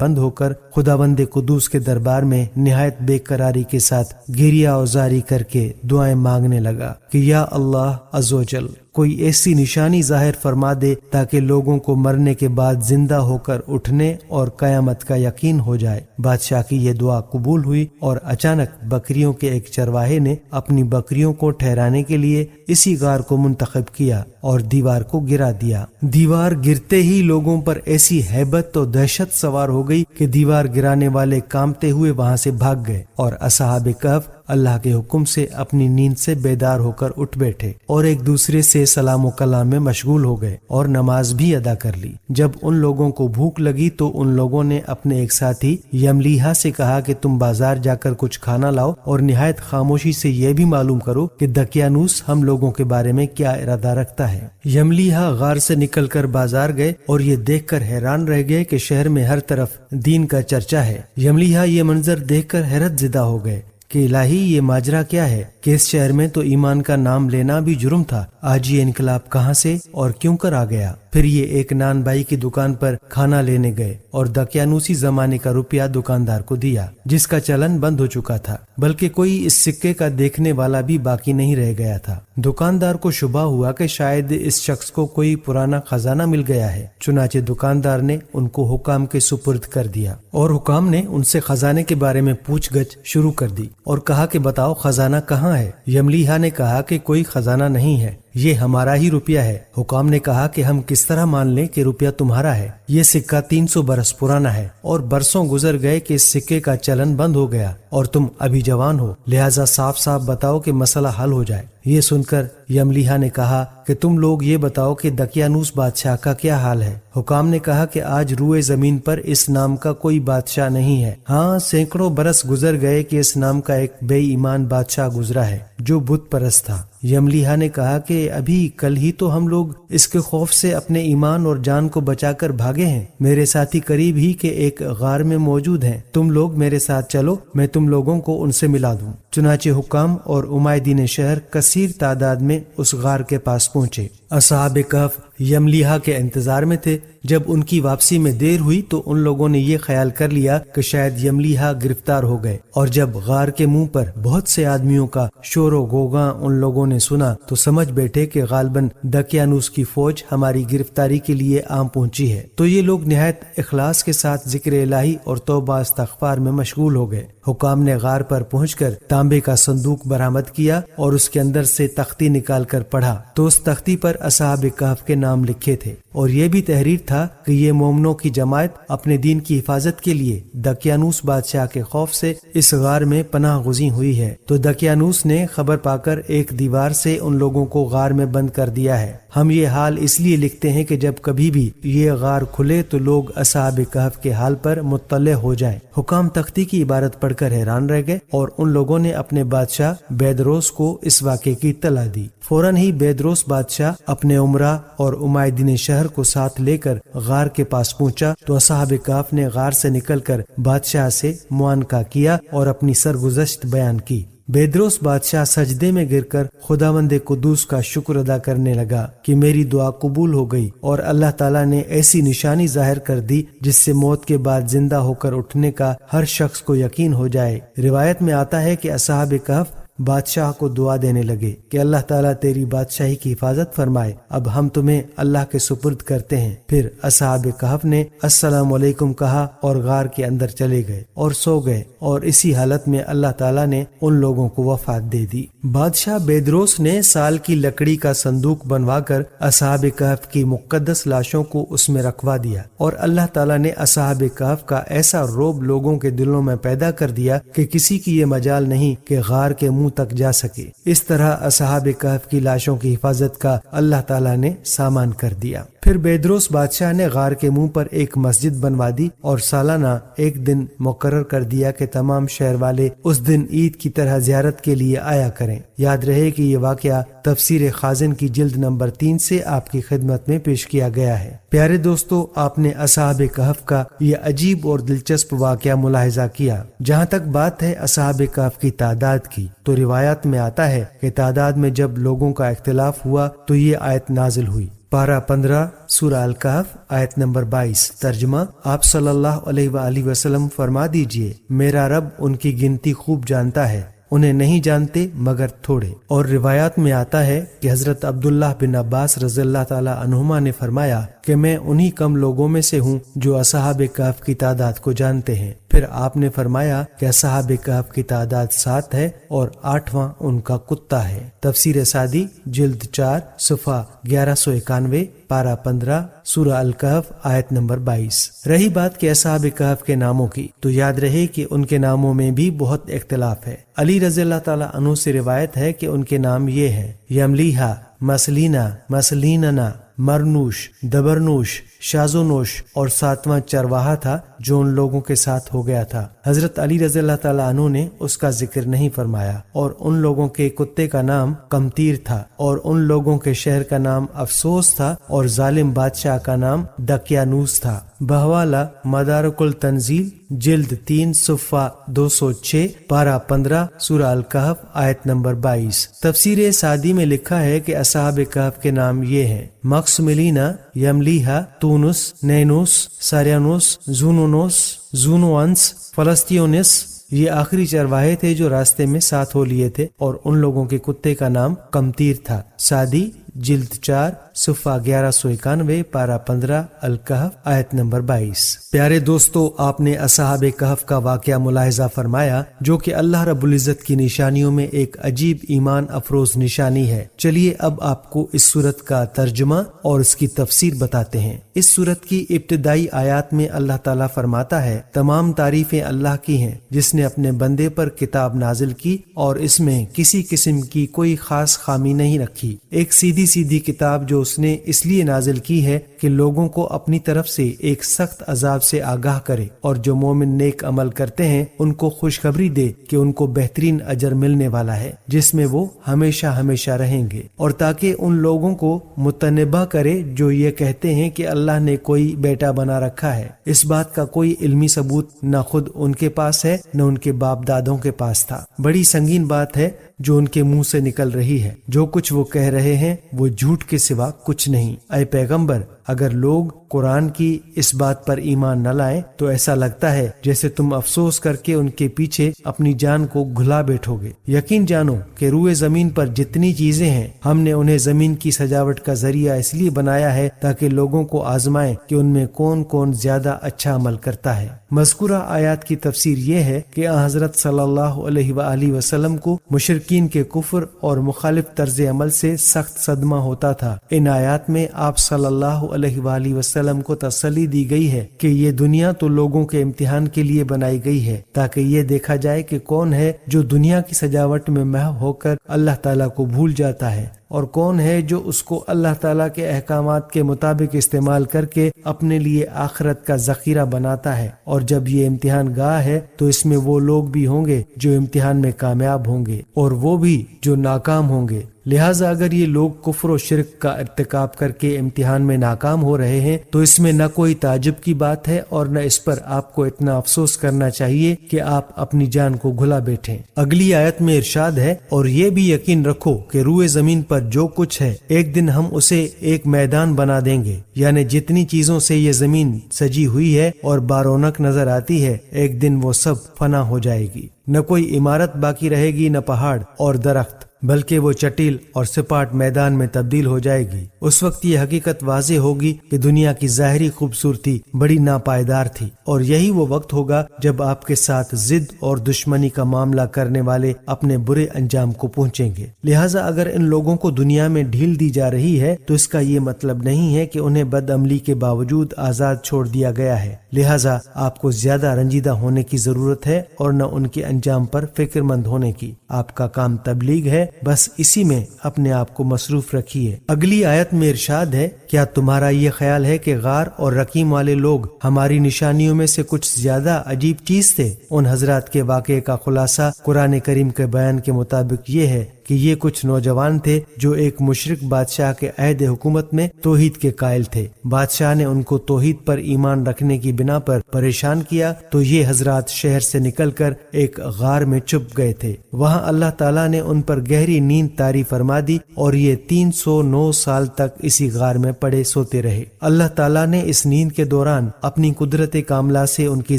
بند ہو کر خداوند قدوس کے دربار میں نہایت بے قراری کے ساتھ گریہ اوزاری کر کے دعائیں مانگنے لگا کہ یا اللہ عز و جل کوئی ایسی نشانی ظاہر فرما دے تاکہ لوگوں کو مرنے کے بعد زندہ ہو کر اٹھنے اور قیامت کا یقین ہو جائے۔ بادشاہ کی یہ دعا قبول ہوئی اور اچانک بکریوں کے ایک چرواہے نے اپنی بکریوں کو ٹھہرانے کے لیے اسی غار کو منتخب کیا اور دیوار کو گرا دیا۔ دیوار گرتے ہی لوگوں پر ایسی ہیبت و دہشت سوار ہو گئی کہ دیوار گرانے والے کانپتے ہوئے وہاں سے بھاگ گئے اور اصحاب کہف اللہ کے حکم سے اپنی نیند سے بیدار ہو کر اٹھ بیٹھے اور ایک دوسرے سے سلام و کلام میں مشغول ہو گئے اور نماز بھی ادا کر لی۔ جب ان لوگوں کو بھوک لگی تو ان لوگوں نے اپنے ایک ساتھی یملیحہ سے کہا کہ تم بازار جا کر کچھ کھانا لاؤ اور نہایت خاموشی سے یہ بھی معلوم کرو کہ دقیانوس ہم لوگوں کے بارے میں کیا ارادہ رکھتا ہے۔ یملیحہ غار سے نکل کر بازار گئے اور یہ دیکھ کر حیران رہ گئے کہ شہر میں ہر طرف دین کا چرچا ہے۔ یملیحہ یہ منظر دیکھ کر حیرت زدہ ہو گئے کہ الہی یہ ماجرا کیا ہے کہ اس شہر میں تو ایمان کا نام لینا بھی جرم تھا، آج یہ انقلاب کہاں سے اور کیوں کر آ گیا؟ پھر یہ ایک نان بائی کی دکان پر کھانا لینے گئے اور دقیانوسی زمانے کا روپیہ دکاندار کو دیا جس کا چلن بند ہو چکا تھا، بلکہ کوئی اس سکے کا دیکھنے والا بھی باقی نہیں رہ گیا تھا۔ دکاندار کو شبہ ہوا کہ شاید اس شخص کو کوئی پرانا خزانہ مل گیا ہے، چنانچہ دکاندار نے ان کو حکام کے سپرد کر دیا اور حکام نے ان سے خزانے کے بارے میں پوچھ گچھ شروع کر دی اور کہا کہ بتاؤ خزانہ کہاں ہے؟ یملیحہ نے کہا کہ کوئی خزانہ نہیں ہے، یہ ہمارا ہی روپیہ ہے۔ حکام نے کہا کہ ہم کس طرح مان لیں کہ روپیہ تمہارا ہے؟ یہ سکہ 300 برس پرانا ہے اور برسوں گزر گئے کہ اس سکے کا چلن بند ہو گیا اور تم ابھی جوان ہو، لہٰذا صاف صاف بتاؤ کہ مسئلہ حل ہو جائے۔ یہ سن کر یملیحہ نے کہا کہ تم لوگ یہ بتاؤ کہ دقیانوس بادشاہ کا کیا حال ہے؟ حکام نے کہا کہ آج روئے زمین پر اس نام کا کوئی بادشاہ نہیں ہے، ہاں سینکڑوں برس گزر گئے کہ اس نام کا ایک بے ایمان بادشاہ گزرا ہے جو بت پرست تھا۔ یملیحہ نے کہا کہ ابھی کل ہی تو ہم لوگ اس کے خوف سے اپنے ایمان اور جان کو بچا کر بھاگے ہیں، میرے ساتھی قریب ہی کے ایک غار میں موجود ہیں، تم لوگ میرے ساتھ چلو، میں تم لوگوں کو ان سے ملا دوں۔ چنانچہ حکام اور عمائدین شہر کثیر تعداد میں اس غار کے پاس پہنچے۔ اصحاب کہف یملیحہ کے انتظار میں تھے۔ جب ان کی واپسی میں دیر ہوئی تو ان لوگوں نے یہ خیال کر لیا کہ شاید یملیحہ گرفتار ہو گئے، اور جب غار کے منہ پر بہت سے آدمیوں کا شور و غوغاں ان لوگوں نے سنا تو سمجھ بیٹھے کہ غالباً دقیانوس کی فوج ہماری گرفتاری کے لیے آ پہنچی ہے۔ تو یہ لوگ نہایت اخلاص کے ساتھ ذکر الہی اور توبہ استغفار میں مشغول ہو گئے۔ حکام نے غار پر پہنچ کر تانبے کا صندوق برآمد کیا اور اس کے اندر سے تختی نکال کر پڑھا تو اس تختی پر اصحاب کہف کے نام لکھے تھے، اور یہ بھی تحریر تھا کہ یہ مومنوں کی جماعت اپنے دین کی حفاظت کے لیے دقیانوس بادشاہ کے خوف سے اس غار میں پناہ گزین ہوئی ہے۔ تو دقیانوس نے خبر پا کر ایک دیوار سے ان لوگوں کو غار میں بند کر دیا ہے۔ ہم یہ حال اس لیے لکھتے ہیں کہ جب کبھی بھی یہ غار کھلے تو لوگ اصحاب کہف کے حال پر مطلع ہو جائیں۔ حکام تختی کی عبارت پڑھ کر حیران رہ گئے اور ان لوگوں نے اپنے بادشاہ بیدروس کو اس واقعے کی اطلاع دی۔ فوراً ہی بیدروس بادشاہ اپنے عمرا اور عمائدین شہر کو ساتھ لے کر غار کے پاس پہنچا تو اصحاب کہف نے غار سے نکل کر بادشاہ سے معانقہ کیا اور اپنی سرگزشت بیان کی۔ بیدروس بادشاہ سجدے میں گر کر خداوند قدوس کا شکر ادا کرنے لگا کہ میری دعا قبول ہو گئی اور اللہ تعالیٰ نے ایسی نشانی ظاہر کر دی جس سے موت کے بعد زندہ ہو کر اٹھنے کا ہر شخص کو یقین ہو جائے۔ روایت میں آتا ہے کہ اصحاب کہف بادشاہ کو دعا دینے لگے کہ اللہ تعالیٰ تیری بادشاہی کی حفاظت فرمائے، اب ہم تمہیں اللہ کے سپرد کرتے ہیں۔ پھر اصحاب کہف نے السلام علیکم کہا اور غار کے اندر چلے گئے اور سو گئے، اور اسی حالت میں اللہ تعالیٰ نے ان لوگوں کو وفات دے دی۔ بادشاہ بیدروس نے سال کی لکڑی کا صندوق بنوا کر اصحاب کہف کی مقدس لاشوں کو اس میں رکھوا دیا، اور اللہ تعالیٰ نے اصحاب کہف کا ایسا رعب لوگوں کے دلوں میں پیدا کر دیا کہ کسی کی یہ مجال نہیں کہ غار کے منہ تک جا سکے۔ اس طرح اصحاب کہف کی لاشوں کی حفاظت کا اللہ تعالیٰ نے سامان کر دیا۔ پھر بیدروس بادشاہ نے غار کے منہ پر ایک مسجد بنوا دی اور سالانہ ایک دن مقرر کر دیا کہ تمام شہر والے اس دن عید کی طرح زیارت کے لیے آیا کریں۔ یاد رہے کہ یہ واقعہ تفسیر خازن کی جلد نمبر 3 سے آپ کی خدمت میں پیش کیا گیا ہے۔ پیارے دوستو، آپ نے اصحاب کہف کا یہ عجیب اور دلچسپ واقعہ ملاحظہ کیا۔ جہاں تک بات ہے اصحاب کہف کی تعداد کی، تو روایات میں آتا ہے کہ تعداد میں جب لوگوں کا اختلاف ہوا تو یہ آیت نازل ہوئی پارہ 15 سورہ الکہف آیت نمبر 22۔ ترجمہ: آپ صلی اللہ علیہ وآلہ وسلم فرما دیجئے، میرا رب ان کی گنتی خوب جانتا ہے، انہیں نہیں جانتے مگر تھوڑے۔ اور روایات میں آتا ہے کہ حضرت عبداللہ بن عباس رضی اللہ تعالی عنہما نے فرمایا کہ میں انہی کم لوگوں میں سے ہوں جو اصحاب کہف کی تعداد کو جانتے ہیں۔ پھر آپ نے فرمایا کہ اصحاب کہف کی تعداد 7 ہے اور 8واں ان کا کتا ہے۔ تفسیر سعدی جلد 4 صفحہ 1191، پارہ 15 سورہ الکہف آیت نمبر 22۔ رہی بات کہ اصحاب کہف کے ناموں کی، تو یاد رہے کہ ان کے ناموں میں بھی بہت اختلاف ہے۔ علی رضی اللہ تعالی عنہ سے روایت ہے کہ ان کے نام یہ ہیں: یملیحہ، مسلینا، مسلیننا، مرنوش، دبرنوش، شازونوش، اور 7واں چرواہا تھا جو ان لوگوں کے ساتھ ہو گیا تھا۔ حضرت علی رضی اللہ تعالیٰ عنہ نے اس کا ذکر نہیں فرمایا۔ اور ان لوگوں کے کتے کا نام قمطیر تھا، اور ان لوگوں کے شہر کا نام افسوس تھا، اور ظالم بادشاہ کا نام دقیانوس تھا۔ بحوالہ مدارک التنزیل جلد 3 صفحہ 206، پارہ 15 سورہ الکہف آیت نمبر 22۔ تفسیر سعدی میں لکھا ہے کہ اصحاب کہف کے نام یہ ہیں: مقسملینا، یملیحہ، تونس، نینوس، ساریانوس، زونونوس، زونوانس، فلسطینس۔ یہ آخری چرواہے تھے جو راستے میں ساتھ ہو لیے تھے، اور ان لوگوں کے کتے کا نام قمطیر تھا۔ سعدی جلد 4 صفحہ 1191، پارہ 15 الکہف آیت نمبر 22۔ پیارے دوستو، آپ نے اصحاب کہف کا واقعہ ملاحظہ فرمایا جو کہ اللہ رب العزت کی نشانیوں میں ایک عجیب ایمان افروز نشانی ہے۔ چلیے اب آپ کو اس سورت کا ترجمہ اور اس کی تفسیر بتاتے ہیں۔ اس سورت کی ابتدائی آیات میں اللہ تعالیٰ فرماتا ہے: تمام تعریفیں اللہ کی ہیں جس نے اپنے بندے پر کتاب نازل کی اور اس میں کسی قسم کی کوئی خاص خامی نہیں رکھی۔ ایک سیدھی کتاب جو اس نے اس لیے نازل کی ہے کہ لوگوں کو اپنی طرف سے ایک سخت عذاب سے آگاہ کرے، اور جو مومن نیک عمل کرتے ہیں ان کو خوشخبری دے کہ ان کو بہترین اجر ملنے والا ہے جس میں وہ ہمیشہ ہمیشہ رہیں گے، اور تاکہ ان لوگوں کو متنبہ کرے جو یہ کہتے ہیں کہ اللہ نے کوئی بیٹا بنا رکھا ہے۔ اس بات کا کوئی علمی ثبوت نہ خود ان کے پاس ہے نہ ان کے باپ دادوں کے پاس تھا۔ بڑی سنگین بات ہے جو ان کے منہ سے نکل رہی ہے۔ جو کچھ وہ کہہ رہے ہیں وہ جھوٹ کے سوا کچھ نہیں۔ اے پیغمبر، اگر لوگ قرآن کی اس بات پر ایمان نہ لائیں تو ایسا لگتا ہے جیسے تم افسوس کر کے ان کے پیچھے اپنی جان کو گھلا بیٹھو گے۔ یقین جانو کہ روئے زمین پر جتنی چیزیں ہیں ہم نے انہیں زمین کی سجاوٹ کا ذریعہ اس لیے بنایا ہے تاکہ لوگوں کو آزمائیں کہ ان میں کون کون زیادہ اچھا عمل کرتا ہے۔ مذکورہ آیات کی تفسیر یہ ہے کہ حضرت صلی اللہ علیہ وآلہ وسلم کو مشرکین کے کفر اور مخالف طرز عمل سے سخت صدمہ ہوتا تھا۔ ان آیات میں آپ صلی اللہ علیہ وآلہ وسلم کو تسلی دی گئی ہے کہ یہ دنیا تو لوگوں کے امتحان کے لیے بنائی گئی ہے تاکہ یہ دیکھا جائے کہ کون ہے جو دنیا کی سجاوٹ میں محو ہو کر اللہ تعالیٰ کو بھول جاتا ہے، اور کون ہے جو اس کو اللہ تعالیٰ کے احکامات کے مطابق استعمال کر کے اپنے لیے آخرت کا ذخیرہ بناتا ہے۔ اور جب یہ امتحان گاہ ہے تو اس میں وہ لوگ بھی ہوں گے جو امتحان میں کامیاب ہوں گے اور وہ بھی جو ناکام ہوں گے۔ لہٰذا اگر یہ لوگ کفر و شرک کا ارتکاب کر کے امتحان میں ناکام ہو رہے ہیں تو اس میں نہ کوئی تعجب کی بات ہے اور نہ اس پر آپ کو اتنا افسوس کرنا چاہیے کہ آپ اپنی جان کو گھلا بیٹھیں۔ اگلی آیت میں ارشاد ہے: اور یہ بھی یقین رکھو کہ روئے زمین پر جو کچھ ہے ایک دن ہم اسے ایک میدان بنا دیں گے، یعنی جتنی چیزوں سے یہ زمین سجی ہوئی ہے اور بارونق نظر آتی ہے ایک دن وہ سب فنا ہو جائے گی۔ نہ کوئی عمارت باقی رہے گی، نہ پہاڑ اور درخت، بلکہ وہ چٹیل اور سپاٹ میدان میں تبدیل ہو جائے گی۔ اس وقت یہ حقیقت واضح ہوگی کہ دنیا کی ظاہری خوبصورتی بڑی ناپائیدار تھی، اور یہی وہ وقت ہوگا جب آپ کے ساتھ ضد اور دشمنی کا معاملہ کرنے والے اپنے برے انجام کو پہنچیں گے۔ لہٰذا اگر ان لوگوں کو دنیا میں ڈھیل دی جا رہی ہے تو اس کا یہ مطلب نہیں ہے کہ انہیں بد عملی کے باوجود آزاد چھوڑ دیا گیا ہے۔ لہٰذا آپ کو زیادہ رنجیدہ ہونے کی ضرورت ہے اور نہ ان کے انجام پر فکر مند ہونے کی۔ آپ کا کام تبلیغ ہے، بس اسی میں اپنے آپ کو مصروف رکھیے۔ اگلی آیت میں ارشاد ہے: کیا تمہارا یہ خیال ہے کہ غار اور رقیم والے لوگ ہماری نشانیوں میں سے کچھ زیادہ عجیب چیز تھے؟ ان حضرات کے واقعے کا خلاصہ قرآن کریم کے بیان کے مطابق یہ ہے کہ کہ یہ کچھ نوجوان تھے جو ایک مشرک بادشاہ کے عہد حکومت میں توحید کے قائل تھے۔ بادشاہ نے ان کو توحید پر ایمان رکھنے کی بنا پر پریشان کیا تو یہ حضرات شہر سے نکل کر ایک غار میں چھپ گئے تھے۔ وہاں اللہ تعالیٰ نے ان پر گہری نیند طاری فرما دی اور یہ 309 سال تک اسی غار میں پڑے سوتے رہے۔ اللہ تعالیٰ نے اس نیند کے دوران اپنی قدرت کاملہ سے ان کی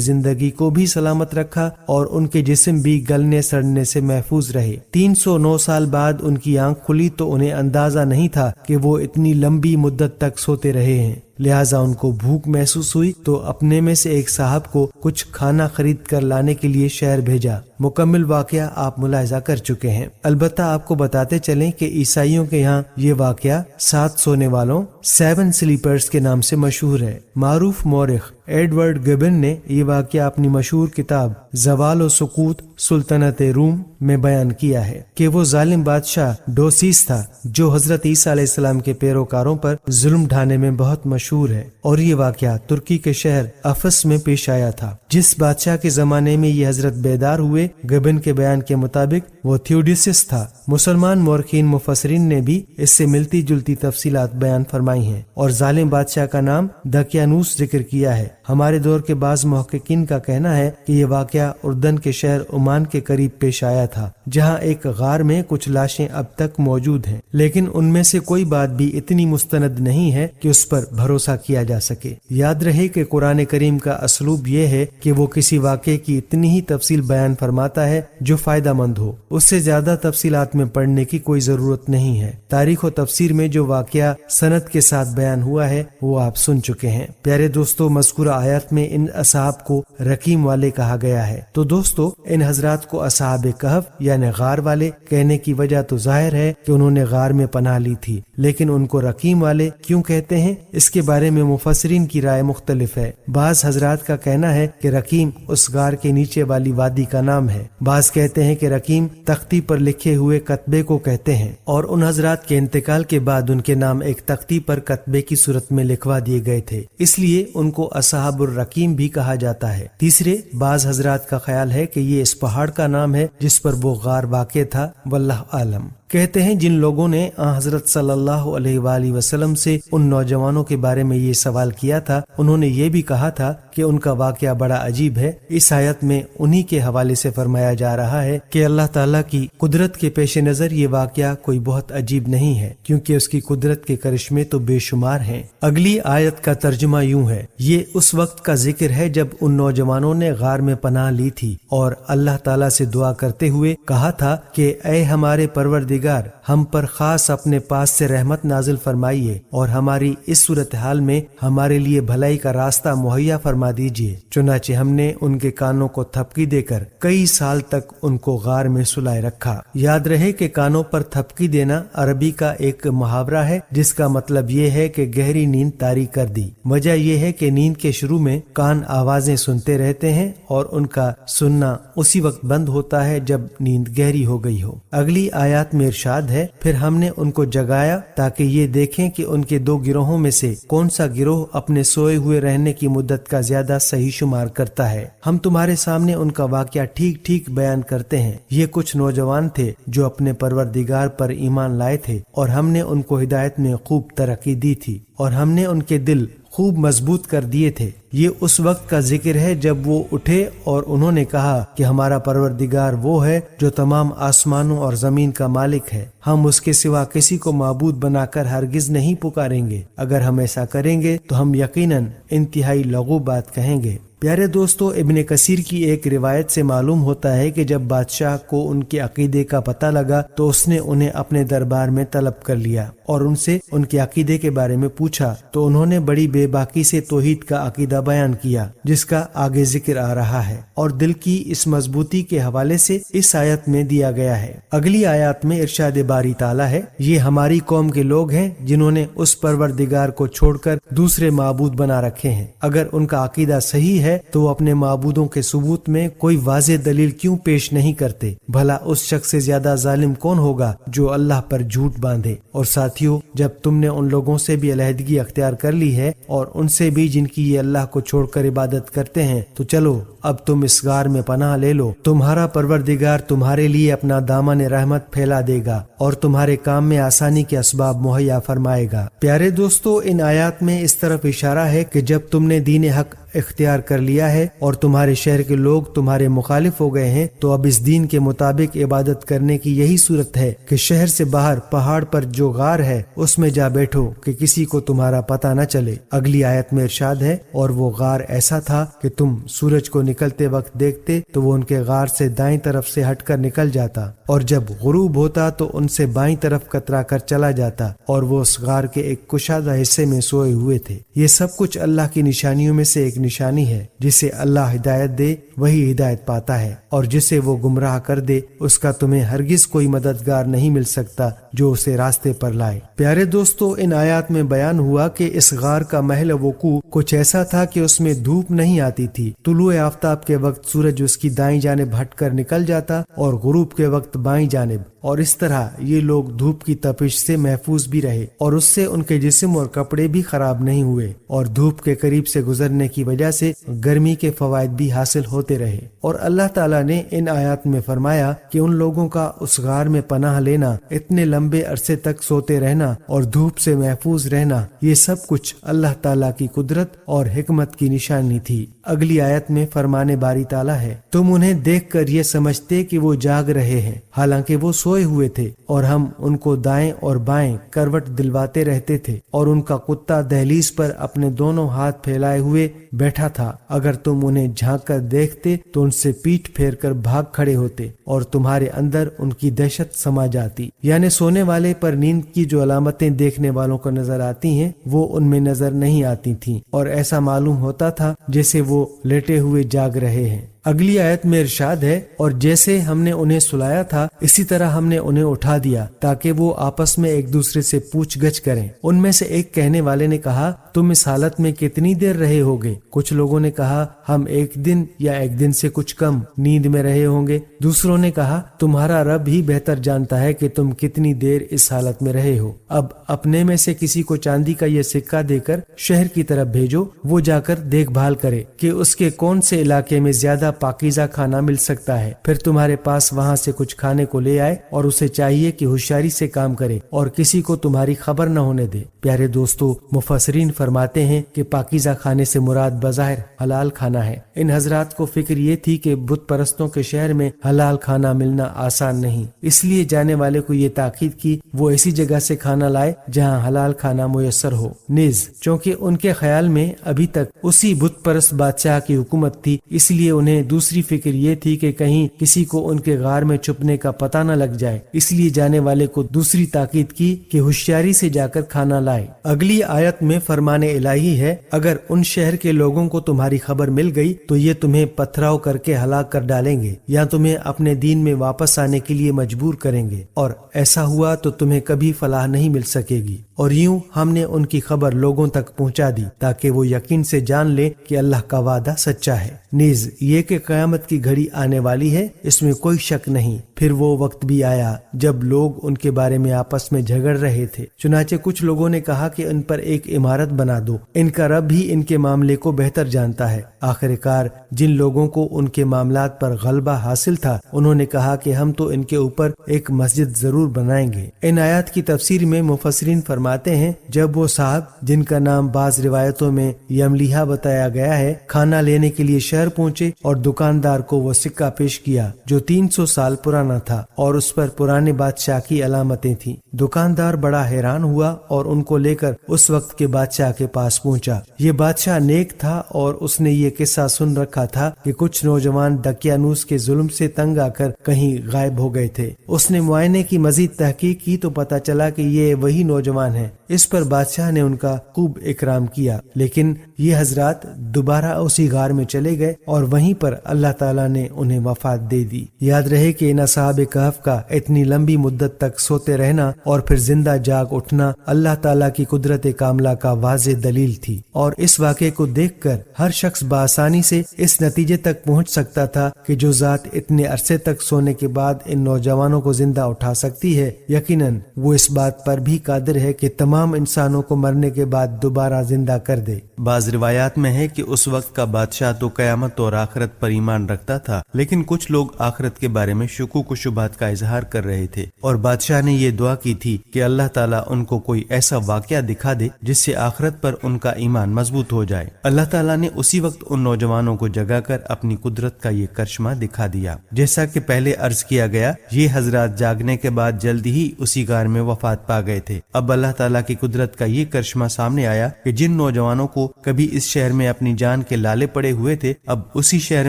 زندگی کو بھی سلامت رکھا اور ان کے جسم بھی گلنے سڑنے سے محفوظ رہے۔ 309 سال بعد ان کی آنکھ کھلی تو انہیں اندازہ نہیں تھا کہ وہ اتنی لمبی مدت تک سوتے رہے ہیں۔ لہٰذا ان کو بھوک محسوس ہوئی تو اپنے میں سے ایک صاحب کو کچھ کھانا خرید کر لانے کے لیے شہر بھیجا۔ مکمل واقعہ آپ ملاحظہ کر چکے ہیں۔ البتہ آپ کو بتاتے چلیں کہ عیسائیوں کے یہاں یہ واقعہ 7 سونے والوں 7 سلیپرز کے نام سے مشہور ہے۔ معروف مورخ ایڈورڈ گبن نے یہ واقعہ اپنی مشہور کتاب زوال و سقوط سلطنت روم میں بیان کیا ہے کہ وہ ظالم بادشاہ ڈوسیس تھا جو حضرت عیسیٰ علیہ السلام کے پیروکاروں پر ظلم ڈھانے میں بہت مشہور ہے، اور یہ واقعہ ترکی کے شہر افس میں پیش آیا تھا۔ جس بادشاہ کے زمانے میں یہ حضرت بیدار ہوئے، گبن کے بیان کے مطابق وہ تھیوڈیسس تھا۔ مسلمان مورخین مفسرین نے بھی اس سے ملتی جلتی تفصیلات بیان فرمائی ہیں اور ظالم بادشاہ کا نام دقیانوس ذکر کیا ہے۔ ہمارے دور کے بعض محققین کا کہنا ہے کہ یہ واقعہ اردن کے شہر عمان کے قریب پیش آیا تھا، جہاں ایک غار میں کچھ لاشیں اب تک موجود ہیں، لیکن ان میں سے کوئی بات بھی اتنی مستند نہیں ہے کہ اس پر بھروسہ کیا جا سکے۔ یاد رہے کہ قرآن کریم کا اسلوب یہ ہے کہ وہ کسی واقعے کی اتنی ہی تفصیل بیان فرماتا ہے جو فائدہ مند ہو، اس سے زیادہ تفصیلات میں پڑھنے کی کوئی ضرورت نہیں ہے۔ تاریخ و تفسیر میں جو واقعہ سند کے ساتھ بیان ہوا ہے وہ آپ سن چکے ہیں۔ پیارے دوستو، مذکورہ آیات میں ان اصحاب کو رقیم والے کہا گیا ہے، تو دوستو ان حضرات کو اصحاب کہف یعنی غار والے کہنے کی وجہ تو ظاہر ہے کہ انہوں نے غار میں پناہ لی تھی، لیکن ان کو رقیم والے کیوں کہتے ہیں اس کے بارے میں مفسرین کی رائے مختلف ہے۔ بعض حضرات کا کہنا ہے کہ رقیم اس غار کے نیچے والی وادی کا نام ہے، بعض کہتے ہیں کہ رقیم تختی پر لکھے ہوئے کتبے کو کہتے ہیں، اور ان حضرات کے انتقال کے بعد ان کے نام ایک تختی پر کتبے کی صورت میں لکھوا دیے گئے تھے، اس لیے ان کو اصحاب الرقیم بھی کہا جاتا ہے۔ تیسرے، بعض حضرات کا خیال ہے کہ یہ اس پہاڑ کا نام ہے جس پر وہ غار واقع تھا، واللہ عالم۔ کہتے ہیں جن لوگوں نے حضرت صلی اللہ علیہ وآلہ وسلم سے ان نوجوانوں کے بارے میں یہ سوال کیا تھا، انہوں نے یہ بھی کہا تھا کہ ان کا واقعہ بڑا عجیب ہے۔ اس آیت میں انہی کے حوالے سے فرمایا جا رہا ہے کہ اللہ تعالیٰ کی قدرت کے پیش نظر یہ واقعہ کوئی بہت عجیب نہیں ہے، کیونکہ اس کی قدرت کے کرشمے تو بے شمار ہیں۔ اگلی آیت کا ترجمہ یوں ہے، یہ اس وقت کا ذکر ہے جب ان نوجوانوں نے غار میں پناہ لی تھی اور اللہ تعالیٰ سے دعا کرتے ہوئے کہا تھا کہ اے ہمارے پروردگار، ہم پر خاص اپنے پاس سے رحمت نازل فرمائیے اور ہماری اس صورتحال میں ہمارے لیے بھلائی کا راستہ مہیا فرما دیجیے۔ چنانچہ ہم نے ان کے کانوں کو تھپکی دے کر کئی سال تک ان کو غار میں سلائے رکھا۔ یاد رہے کہ کانوں پر تھپکی دینا عربی کا ایک محاورہ ہے جس کا مطلب یہ ہے کہ گہری نیند طاری کر دی۔ وجہ یہ ہے کہ نیند کے شروع میں کان آوازیں سنتے رہتے ہیں اور ان کا سننا اسی وقت بند ہوتا ہے جب نیند گہری ہو گئی ہو۔ اگلی آیات میں ارشاد ہے، پھر ہم نے ان کو جگایا تاکہ یہ دیکھیں کہ ان کے 2 گروہوں میں سے کون سا گروہ اپنے سوئے ہوئے رہنے کی مدت کا زیادہ صحیح شمار کرتا ہے۔ ہم تمہارے سامنے ان کا واقعہ ٹھیک ٹھیک بیان کرتے ہیں۔ یہ کچھ نوجوان تھے جو اپنے پروردگار پر ایمان لائے تھے اور ہم نے ان کو ہدایت میں خوب ترقی دی تھی اور ہم نے ان کے دل خوب مضبوط کر دیے تھے۔ یہ اس وقت کا ذکر ہے جب وہ اٹھے اور انہوں نے کہا کہ ہمارا پروردگار وہ ہے جو تمام آسمانوں اور زمین کا مالک ہے، ہم اس کے سوا کسی کو معبود بنا کر ہرگز نہیں پکاریں گے، اگر ہم ایسا کریں گے تو ہم یقیناً انتہائی لغو بات کہیں گے۔ پیارے دوستو، ابن کثیر کی ایک روایت سے معلوم ہوتا ہے کہ جب بادشاہ کو ان کے عقیدے کا پتہ لگا تو اس نے انہیں اپنے دربار میں طلب کر لیا اور ان سے ان کے عقیدے کے بارے میں پوچھا، تو انہوں نے بڑی بے باکی سے توحید کا عقیدہ بیان کیا جس کا آگے ذکر آ رہا ہے، اور دل کی اس مضبوطی کے حوالے سے اس آیت میں دیا گیا ہے۔ اگلی آیات میں ارشاد باری تعالیٰ ہے، یہ ہماری قوم کے لوگ ہیں جنہوں نے اس پروردگار کو چھوڑ کر دوسرے معبود بنا رکھے ہیں، اگر ان کا عقیدہ صحیح ہے ہے تو وہ اپنے معبودوں کے ثبوت میں کوئی واضح دلیل کیوں پیش نہیں کرتے؟ بھلا اس شخص سے زیادہ ظالم کون ہوگا جو اللہ پر جھوٹ باندھے؟ اور ساتھیو، جب تم نے ان لوگوں سے بھی علیحدگی اختیار کر لی ہے اور ان سے بھی جن کی یہ اللہ کو چھوڑ کر عبادت کرتے ہیں، تو چلو اب تم اس غار میں پناہ لے لو۔ تمہارا پروردگار تمہارے لیے اپنا دامن رحمت پھیلا دے گا اور تمہارے کام میں آسانی کے اسباب مہیا فرمائے گا۔ پیارے دوستو، ان آیات میں اس طرف اشارہ ہے کہ جب تم نے دین حق اختیار کر لیا ہے اور تمہارے شہر کے لوگ تمہارے مخالف ہو گئے ہیں، تو اب اس دین کے مطابق عبادت کرنے کی یہی صورت ہے کہ شہر سے باہر پہاڑ پر جو غار ہے اس میں جا بیٹھو کہ کسی کو تمہارا پتہ نہ چلے۔ اگلی آیت میں ارشاد ہے، اور وہ غار ایسا تھا کہ تم سورج کو نکلتے وقت دیکھتے تو وہ ان کے غار سے دائیں طرف سے ہٹ کر نکل جاتا، اور جب غروب ہوتا تو ان سے بائیں طرف کترا کر چلا جاتا، اور وہ اس غار کے ایک کشادہ حصے میں سوئے ہوئے تھے۔ یہ سب کچھ اللہ کی نشانیوں میں سے ایک نشانی ہے۔ جسے اللہ ہدایت دے وہی ہدایت پاتا ہے، اور جسے وہ گمراہ کر دے اس کا تمہیں ہرگز کوئی مددگار نہیں مل سکتا جو اسے راستے پر لائے۔ پیارے دوستو، ان آیات میں بیان ہوا کہ اس غار کا محل وقوع کچھ ایسا تھا کہ اس میں دھوپ نہیں آتی تھی۔ طلوع آفتاب کے وقت سورج اس کی دائیں جانب ہٹ کر نکل جاتا اور غروب کے وقت بائیں جانب، اور اس طرح یہ لوگ دھوپ کی تپش سے محفوظ بھی رہے اور اس سے ان کے جسم اور کپڑے بھی خراب نہیں ہوئے، اور دھوپ کے قریب سے گزرنے کی وجہ سے گرمی کے فوائد بھی حاصل ہوتے رہے۔ اور اللہ تعالیٰ نے ان آیات میں فرمایا کہ ان لوگوں کا اس غار میں پناہ لینا، اتنے لمبے عرصے تک سوتے رہنا اور دھوپ سے محفوظ رہنا، یہ سب کچھ اللہ تعالیٰ کی قدرت اور حکمت کی نشانی تھی۔ اگلی آیت میں فرمانے باری تعالیٰ ہے، تم انہیں دیکھ کر یہ سمجھتے کہ وہ جاگ رہے ہیں، حالانکہ وہ سوئے ہوئے تھے، اور ہم ان کو دائیں اور بائیں کروٹ دلواتے رہتے تھے، اور ان کا کتا دہلیز پر اپنے دونوں ہاتھ پھیلائے ہوئے بیٹھا تھا۔ اگر تم انہیں جھانک کر دیکھتے تو ان سے پیٹھ پھیر کر بھاگ کھڑے ہوتے، اور تمہارے اندر ان کی دہشت سما جاتی۔ یعنی سونے والے پر نیند کی جو علامتیں دیکھنے والوں کو نظر آتی ہیں وہ ان میں نظر نہیں آتی تھیں، اور ایسا معلوم ہوتا تھا جیسے وہ لیٹے ہوئے جاگ رہے ہیں۔ اگلی آیت میں ارشاد ہے، اور جیسے ہم نے انہیں سلایا تھا اسی طرح ہم نے انہیں اٹھا دیا تاکہ وہ آپس میں ایک دوسرے سے پوچھ گچھ کریں۔ ان میں سے ایک کہنے والے نے کہا، تم اس حالت میں کتنی دیر رہے ہوگے؟ کچھ لوگوں نے کہا، ہم 1 دن یا 1 دن سے کچھ کم نیند میں رہے ہوں گے۔ دوسروں نے کہا، تمہارا رب ہی بہتر جانتا ہے کہ تم کتنی دیر اس حالت میں رہے ہو۔ اب اپنے میں سے کسی کو چاندی کا یہ سکہ دے کر شہر کی طرف بھیجو، وہ جا کر دیکھ بھال کرے کہ اس کے کون سے علاقے میں زیادہ پاکیزہ کھانا مل سکتا ہے، پھر تمہارے پاس وہاں سے کچھ کھانے کو لے آئے، اور اسے چاہیے کہ ہوشیاری سے کام کرے اور کسی کو تمہاری خبر نہ ہونے دے۔ پیارے دوستو، مفسرین فرماتے ہیں کہ پاکیزہ کھانے سے مراد بظاہر حلال کھانا ہے۔ ان حضرات کو فکر یہ تھی کہ بت پرستوں کے شہر میں حلال کھانا ملنا آسان نہیں، اس لیے جانے والے کو یہ تاکید کی وہ ایسی جگہ سے کھانا لائے جہاں حلال کھانا میسر ہو۔ نیز چونکہ ان کے خیال میں ابھی تک اسی بت پرست بادشاہ کی حکومت تھی، اس لیے انہیں دوسری فکر یہ تھی کہ کہیں کسی کو ان کے غار میں چھپنے کا پتہ نہ لگ جائے، اس لیے جانے والے کو دوسری تاکید کی کہ ہوشیاری سے جا کر کھانا لائے۔ اگلی آیت میں فرمان الہی ہے، اگر ان شہر کے لوگوں کو تمہاری خبر مل گئی تو یہ تمہیں پتھراؤ کر کے ہلاک کر ڈالیں گے یا تمہیں اپنے دین میں واپس آنے کے لیے مجبور کریں گے، اور ایسا ہوا تو تمہیں کبھی فلاح نہیں مل سکے گی۔ اور یوں ہم نے ان کی خبر لوگوں تک پہنچا دی تاکہ وہ یقین سے جان لے کہ اللہ کا وعدہ سچا ہے۔ نیز یہ کہ قیامت کی گھڑی آنے والی ہے، اس میں کوئی شک نہیں۔ پھر وہ وقت بھی آیا جب لوگ ان کے بارے میں آپس میں جھگڑ رہے تھے، چنانچہ کچھ لوگوں نے کہا کہ ان پر ایک عمارت بنا دو، ان کا رب ہی ان کے معاملے کو بہتر جانتا ہے۔ آخر کار جن لوگوں کو ان کے معاملات پر غلبہ حاصل تھا انہوں نے کہا کہ ہم تو ان کے اوپر ایک مسجد ضرور بنائیں گے۔ ان آیات کی تفسیر میں مفسرین فرماتے ہیں، جب وہ صاحب جن کا نام بعض روایتوں میں یملیحہ بتایا گیا ہے کھانا لینے کے لیے شہر پہنچے اور دکاندار کو وہ سکہ پیش کیا جو 300 سال پرانا تھا اور اس پر پرانے بادشاہ کی علامتیں تھیں۔ دکاندار بڑا حیران ہوا اور ان کو لے کر اس وقت کے بادشاہ کے پاس پہنچا۔ یہ بادشاہ نیک تھا اور اس نے یہ قصہ سن رکھا تھا کہ کچھ نوجوان دقیانوس کے ظلم سے تنگ آ کر کہیں غائب ہو گئے تھے۔ اس نے معائنے کی مزید تحقیق کی تو پتہ چلا کہ یہ وہی نوجوان ہیں۔ اس پر بادشاہ نے ان کا خوب اکرام کیا، لیکن یہ حضرات دوبارہ اسی غار میں چلے گئے اور وہیں پر اللہ تعالیٰ نے انہیں وفات دے دی۔ یاد رہے کہ ان اصحاب کہف کا اتنی لمبی مدت تک سوتے رہنا اور پھر زندہ جاگ اٹھنا اللہ تعالیٰ کی قدرت کاملہ کا واضح دلیل تھی، اور اس واقعے کو دیکھ کر ہر شخص بآسانی سے اس نتیجے تک پہنچ سکتا تھا کہ جو ذات اتنے عرصے تک سونے کے بعد ان نوجوانوں کو زندہ اٹھا سکتی ہے، یقیناً وہ اس بات پر بھی قادر ہے کہ تمام انسانوں کو مرنے کے بعد دوبارہ زندہ کر دے۔ بعض روایات میں ہے کہ اس وقت کا بادشاہ تو قیامت اور آخرت پر ایمان رکھتا تھا، لیکن کچھ لوگ آخرت کے بارے میں شکوک و شبہات کا اظہار کر رہے تھے، اور بادشاہ نے یہ دعا کی تھی کہ اللہ تعالیٰ ان کو کوئی ایسا واقعہ دکھا دے جس سے آخرت پر ان کا ایمان مضبوط ہو جائے۔ اللہ تعالیٰ نے اسی وقت ان نوجوانوں کو جگا کر اپنی قدرت کا یہ کرشمہ دکھا دیا۔ جیسا کہ پہلے عرض کیا گیا، یہ حضرات جاگنے کے بعد جلدی ہی اسی غار میں وفات پا گئے تھے۔ اب اللہ تعالیٰ کی قدرت کا یہ کرشمہ سامنے آیا کہ جن نوجوانوں کو کبھی اس شہر میں اپنی جان کے لالے پڑے ہوئے تھے، اب اسی شہر